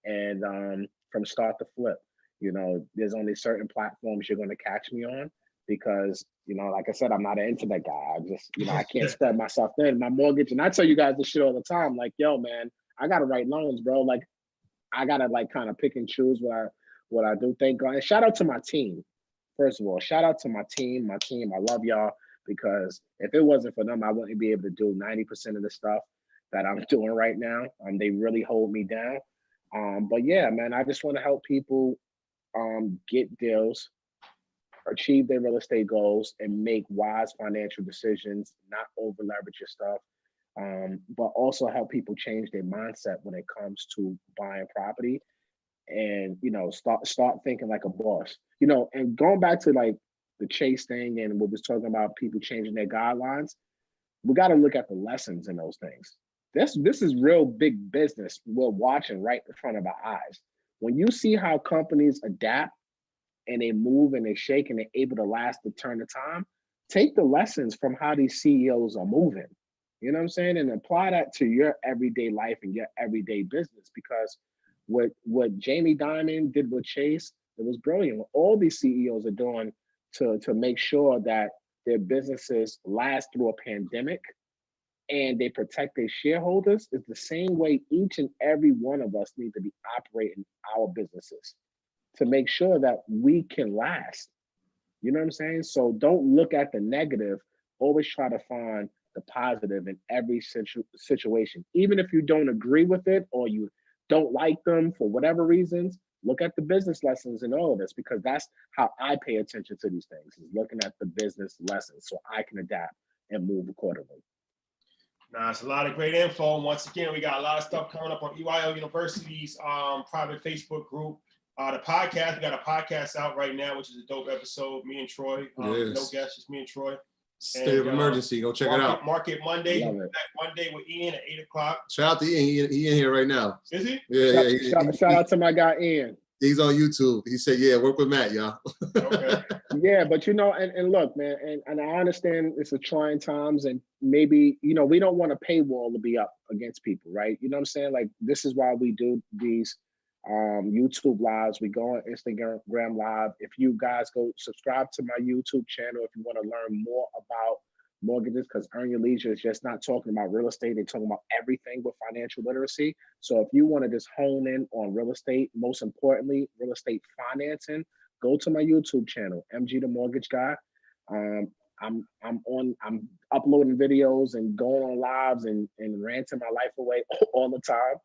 and from start to flip. You know, there's only certain platforms you're going to catch me on because, you know, like I said, I'm not an internet guy. I just, you know, I can't spread myself thin. My mortgage, and I tell you guys this shit all the time, like, yo, man, I got to write loans, bro. Like, I got to, like, kind of pick and choose what I do. Thank God. And shout out to my team. First of all, shout out to my team. I love y'all, because if it wasn't for them, I wouldn't be able to do 90% of the stuff that I'm doing right now. They really hold me down. But yeah, man, I just want to help people get deals, achieve their real estate goals, and make wise financial decisions, not over leverage your stuff, but also help people change their mindset when it comes to buying property, and, you know, start thinking like a boss. You know, and going back to, like, the Chase thing and what was talking about people changing their guidelines, we got to look at the lessons in those things. This is real big business we're watching right in front of our eyes. When you see how companies adapt and they move and they shake and they're able to last the turn of time, take the lessons from how these CEOs are moving. You know what I'm saying? And apply that to your everyday life and your everyday business, because what Jamie Dimon did with Chase, it was brilliant. What all these CEOs are doing to make sure that their businesses last through a pandemic and they protect their shareholders is the same way each and every one of us need to be operating our businesses to make sure that we can last. You know what I'm saying? So don't look at the negative. Always try to find the positive in every situation. Even if you don't agree with it or you don't like them for whatever reasons, look at the business lessons in all of this, because that's how I pay attention to these things, is looking at the business lessons so I can adapt and move accordingly.
Nah, it's a lot of great info. Once again, we got a lot of stuff coming up on EYL University's private Facebook group. The podcast, we got a podcast out right now, which is a dope episode. Me and Troy, no guests, just me and Troy.
State of emergency. Go check it out.
Market Monday. Back Monday with Ian at 8 o'clock.
Shout out to Ian. He in here right now.
Is he?
Yeah.
Shout out to my guy Ian.
He's on YouTube. He said, "Yeah, work with Matt, y'all."
Okay.
Yeah, but and look, man, and I understand it's a trying times, and maybe we don't want a paywall to be up against people, right? You know what I'm saying? Like, this is why we do these YouTube lives. We go on Instagram live. If you guys go subscribe to my YouTube channel if you want to learn more about mortgages, because Earn Your Leisure is just not talking about real estate. They're talking about everything with financial literacy. So if you want to just hone in on real estate, most importantly, real estate financing, go to my YouTube channel, MG the Mortgage Guy. I'm uploading videos and going on lives and ranting my life away all the time.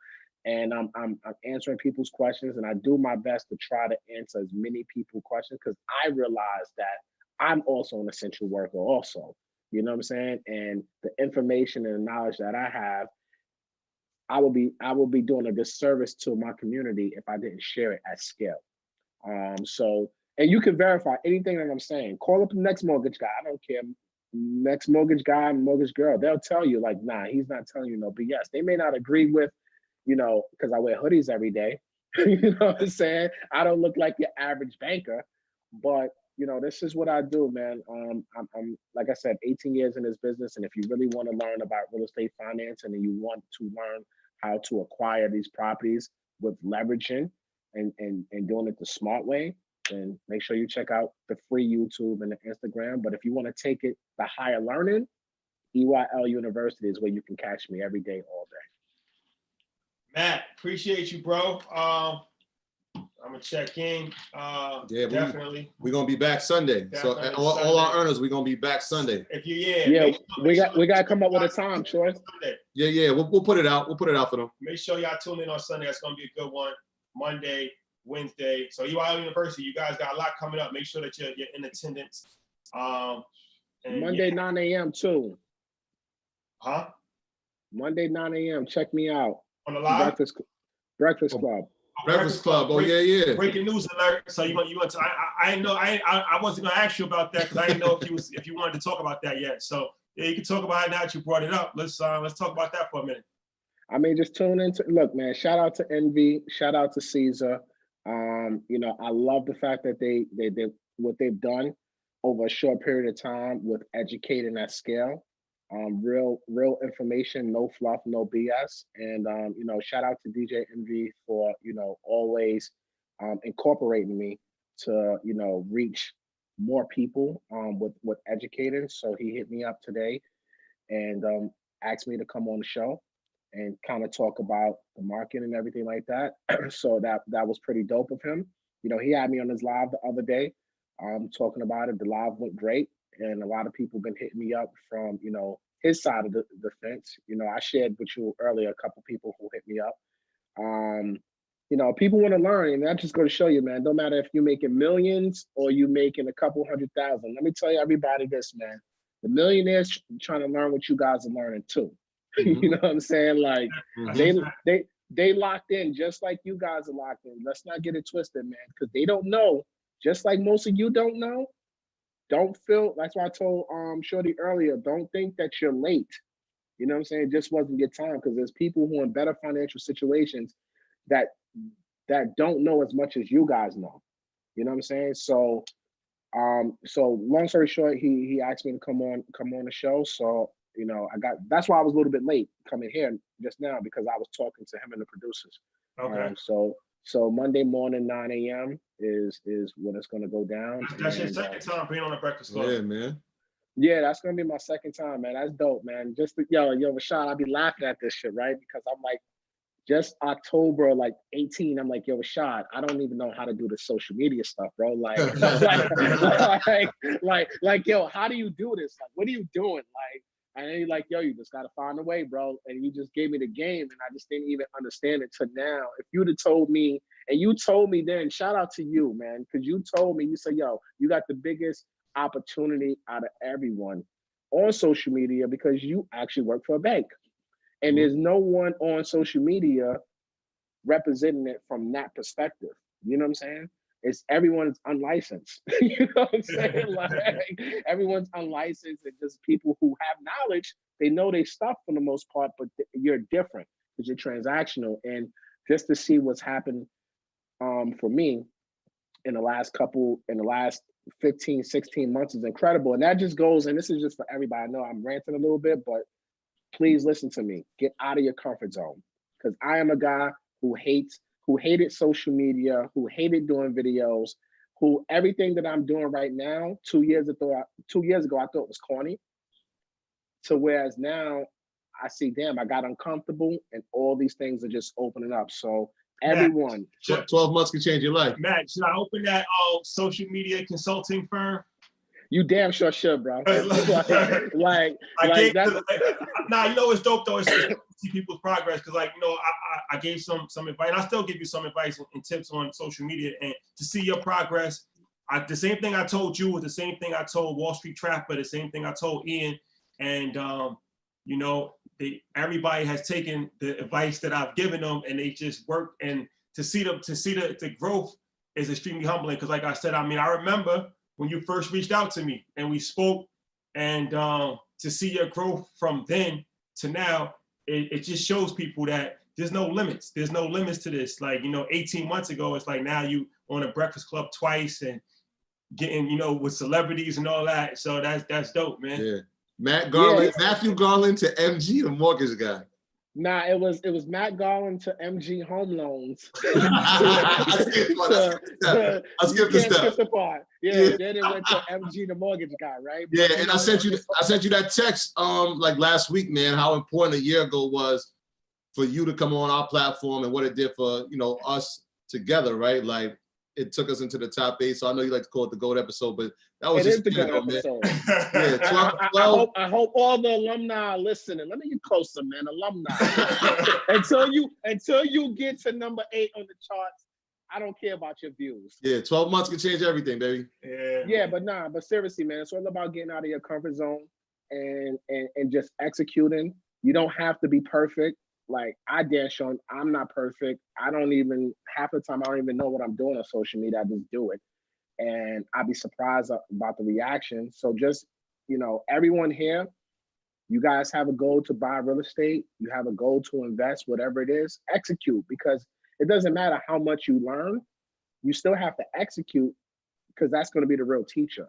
And I'm answering people's questions, and I do my best to try to answer as many people's questions, because I realize that I'm also an essential worker also. You know what I'm saying? And the information and the knowledge that I have, I will be doing a disservice to my community if I didn't share it at scale. So, and you can verify anything that I'm saying. Call up the next mortgage guy. I don't care. Next mortgage guy, mortgage girl. They'll tell you, like, nah, he's not telling you no BS. They may not agree with, because I wear hoodies every day. You know what I'm saying? I don't look like your average banker, but this is what I do, man. I'm like I said, 18 years in this business, and if you really want to learn about real estate finance and you want to learn how to acquire these properties with leveraging and doing it the smart way, then make sure you check out the free YouTube and the Instagram. But if you want to take it the higher learning, EYL University is where you can catch me every day, all day.
Matt, appreciate you, bro. I'm gonna check in.
Yeah,
definitely.
We're gonna be back Sunday.
Definitely.
So all our earners, we're gonna be back Sunday.
If
we got to come up with a time, Troy.
Yeah. We'll put it out. We'll put it out for them.
Make sure y'all tune in on Sunday. That's gonna be a good one. Monday, Wednesday. So EYL University, you guys got a lot coming up. Make sure that you're in attendance.
Monday 9 a.m. too.
Huh?
Monday 9 a.m. Check me out.
On the live?
Breakfast Club.
Breakfast Club. Oh, yeah.
Breaking news alert. So you want to? I didn't know. I wasn't gonna ask you about that because I didn't know if you wanted to talk about that yet. So yeah, you can talk about it now that you brought it up. Let's talk about that for a minute.
I mean, just tune into. Look, man. Shout out to Envy. Shout out to Caesar. I love the fact that they what they've done over a short period of time with educating at scale. Real information, no fluff, no BS. And shout out to DJ Envy for always incorporating me to reach more people with educating. So he hit me up today and asked me to come on the show and kind of talk about the market and everything like that. So that was pretty dope of him. He had me on his live the other day talking about it. The live went great. And a lot of people been hitting me up from, his side of the fence. I shared with you earlier, a couple people who hit me up. People want to learn, and that just go to show you, man, no matter if you're making millions or you making a couple 100,000. Let me tell you everybody this, man. The millionaires trying to learn what you guys are learning too.
Mm-hmm.
You know what I'm saying? Like
Mm-hmm.
they locked in just like you guys are locked in. Let's not get it twisted, man, because they don't know, just like most of you don't know. Don't feel, that's why I told Shorty earlier, don't think that you're late. You know what I'm saying? It just wasn't your time, because there's people who are in better financial situations that don't know as much as you guys know. You know what I'm saying? So long story short, he asked me to come on the show. So, that's why I was a little bit late coming here just now, because I was talking to him and the producers.
Okay.
So Monday morning, 9 a.m. is when it's going to go down.
That's your second time being on the Breakfast Club.
Yeah, man.
Yeah, that's gonna be my second time, man. That's dope, man. Just to, yo, Rashad, I be laughing at this shit, right? Because I'm like, just October, like 18, I'm like, yo, Rashad, I don't even know how to do the social media stuff, bro. Like, yo, how do you do this? Like, what are you doing? Like, and then he's like, yo, you just gotta find a way, bro. And you just gave me the game, and I just didn't even understand it till now. If you'd have told me, and you told me then, shout out to you, man, because you told me, you said, yo, you got the biggest opportunity out of everyone on social media because you actually work for a bank. And there's no one on social media representing it from that perspective. You know what I'm saying? It's everyone's unlicensed. You know what I'm saying? Like everyone's unlicensed and just people who have knowledge, they know they stuff for the most part, but you're different because you're transactional. And just to see what's happened for me in the last 15, 16 months is incredible. And that just goes, and this is just for everybody. I know I'm ranting a little bit, but please listen to me. Get out of your comfort zone. Because I am a guy who hated social media, who hated doing videos, who everything that I'm doing right now, 2 years ago, I thought was corny. So whereas now I see, damn, I got uncomfortable and all these things are just opening up. So everyone.
12 months can change your life.
Matt, should I open that social media consulting firm?
You damn sure should, bro.
Nah, you know it's dope though. It's to see people's progress because, like, you know, I gave some advice, and I still give you some advice and tips on social media, and to see your progress. The same thing I told you was the same thing I told Wall Street Trapper, the same thing I told Ian, and you know, everybody has taken the advice that I've given them, and they just worked. And to see the growth is extremely humbling because, like I said, I mean, I remember when you first reached out to me and we spoke, and to see your growth from then to now, it just shows people that there's no limits. There's no limits to this. Like, you know, 18 months ago, it's like now you on a Breakfast Club twice and getting, you know, with celebrities and all that. So that's dope, man.
Yeah. Matthew Garland to MG, the mortgage guy.
Nah, it was Matt Garland to MG Home Loans.
I skipped the step.
Yeah, then it went to MG the mortgage guy, right?
Yeah, and I sent you that text like last week, man, how important a year ago was for you to come on our platform and what it did for, you know, us together, right? Like it took us into the top 8. So I know you like to call it the GOAT episode, but that was just
the GOAT episode.
Yeah, 12.
I hope all the alumni are listening. Let me get closer, man. Alumni. until you get to number 8 on the charts, I don't care about your views.
Yeah, 12 months can change everything, baby.
Yeah, but seriously, man, it's all about getting out of your comfort zone and just executing. You don't have to be perfect. Like I dare Sean, I'm not perfect. I don't even, half the time I don't even know what I'm doing on social media. I just do it. And I'd be surprised about the reaction. So just, you know, everyone here, you guys have a goal to buy real estate. You have a goal to invest, whatever it is, execute, because it doesn't matter how much you learn, you still have to execute because that's going to be the real teacher.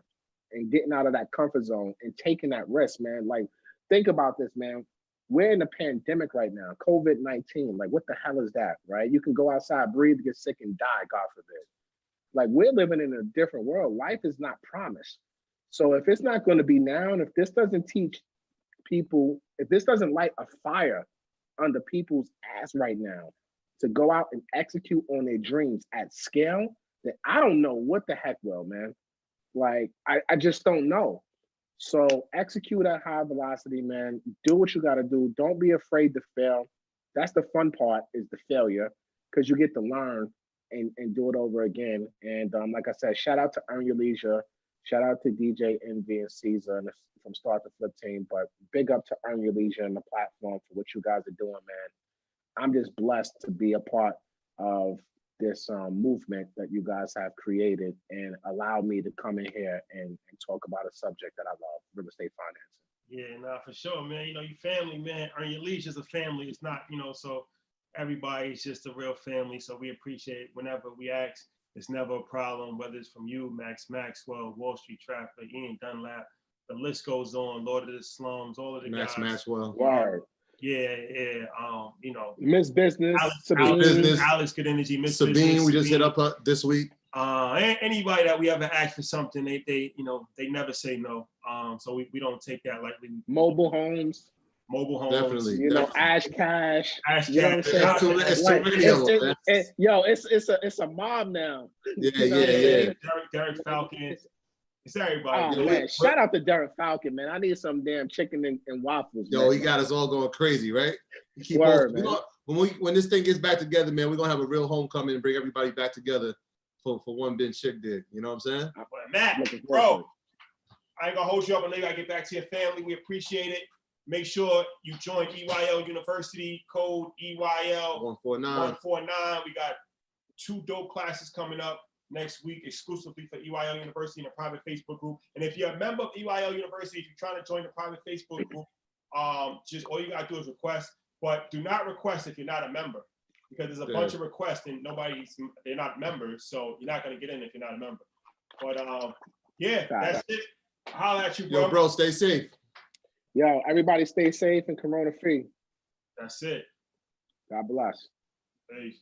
And getting out of that comfort zone and taking that risk, man. Like, think about this, man. We're in a pandemic right now, COVID-19. Like, what the hell is that, right? You can go outside, breathe, get sick, and die, God forbid. Like, we're living in a different world. Life is not promised. So if it's not going to be now, and if this doesn't teach people, if this doesn't light a fire under people's ass right now to go out and execute on their dreams at scale, then I don't know what the heck will, man. Like, I just don't know. So execute at high velocity, man. Do what you got to do. Don't be afraid to fail. That's the fun part, is the failure, because you get to learn and do it over again. And like I said, shout out to Earn Your Leisure. Shout out to DJ Envy and Caesar and from Start to Flip team. But big up to Earn Your Leisure and the platform for what you guys are doing, man. I'm just blessed to be a part of this movement that you guys have created and allow me to come in here and talk about a subject that I love, real estate financing.
Yeah, nah, for sure, man. You know, your family, man. Earn Your Leisure is a family. It's not, you know, so everybody's just a real family. So we appreciate whenever we ask. It's never a problem, whether it's from you, Max Maxwell, Wall Street Trapper, Ian Dunlap. The list goes on. Lord of the Slums, all of the
Max
guys.
Maxwell.
Word.
Yeah. You know,
Miss Business,
Alex Good Energy, Miss
Sabine,
Business,
we just hit up this week.
Anybody that we ever ask for something, they never say no. So we don't take that lightly.
Mobile homes.
Mobile homes.
Definitely.
You know, Ash Cash.
Ash
You know what I'm
Cash.
saying?
It's too many of them, man.
It's a mob now.
Yeah,
You know what I'm saying?
Derek Falcon. It's everybody.
Oh man, shout out to Derek Falcon, man. I need some damn chicken and waffles.
Yo,
man.
he got us all going crazy, right? Keep
Word,
on, when this thing gets back together, man, we're gonna have a real homecoming and bring everybody back together for one Ben Chick did. You know what I'm saying?
But Matt, bro, I ain't gonna hold you up. I know you gotta get back to your family. We appreciate it. Make sure you join EYL University, code EYL 149. We got 2 dope classes coming up next week exclusively for EYL University in a private Facebook group. And if you're a member of EYL University, if you're trying to join the private Facebook group, just all you gotta do is request, but do not request if you're not a member, because there's a bunch of requests and they're not members, so you're not gonna get in if you're not a member. But yeah, that's it. Holla at you, bro.
Yo, bro, stay safe.
Yo, everybody stay safe and corona free.
That's it.
God bless.
Peace.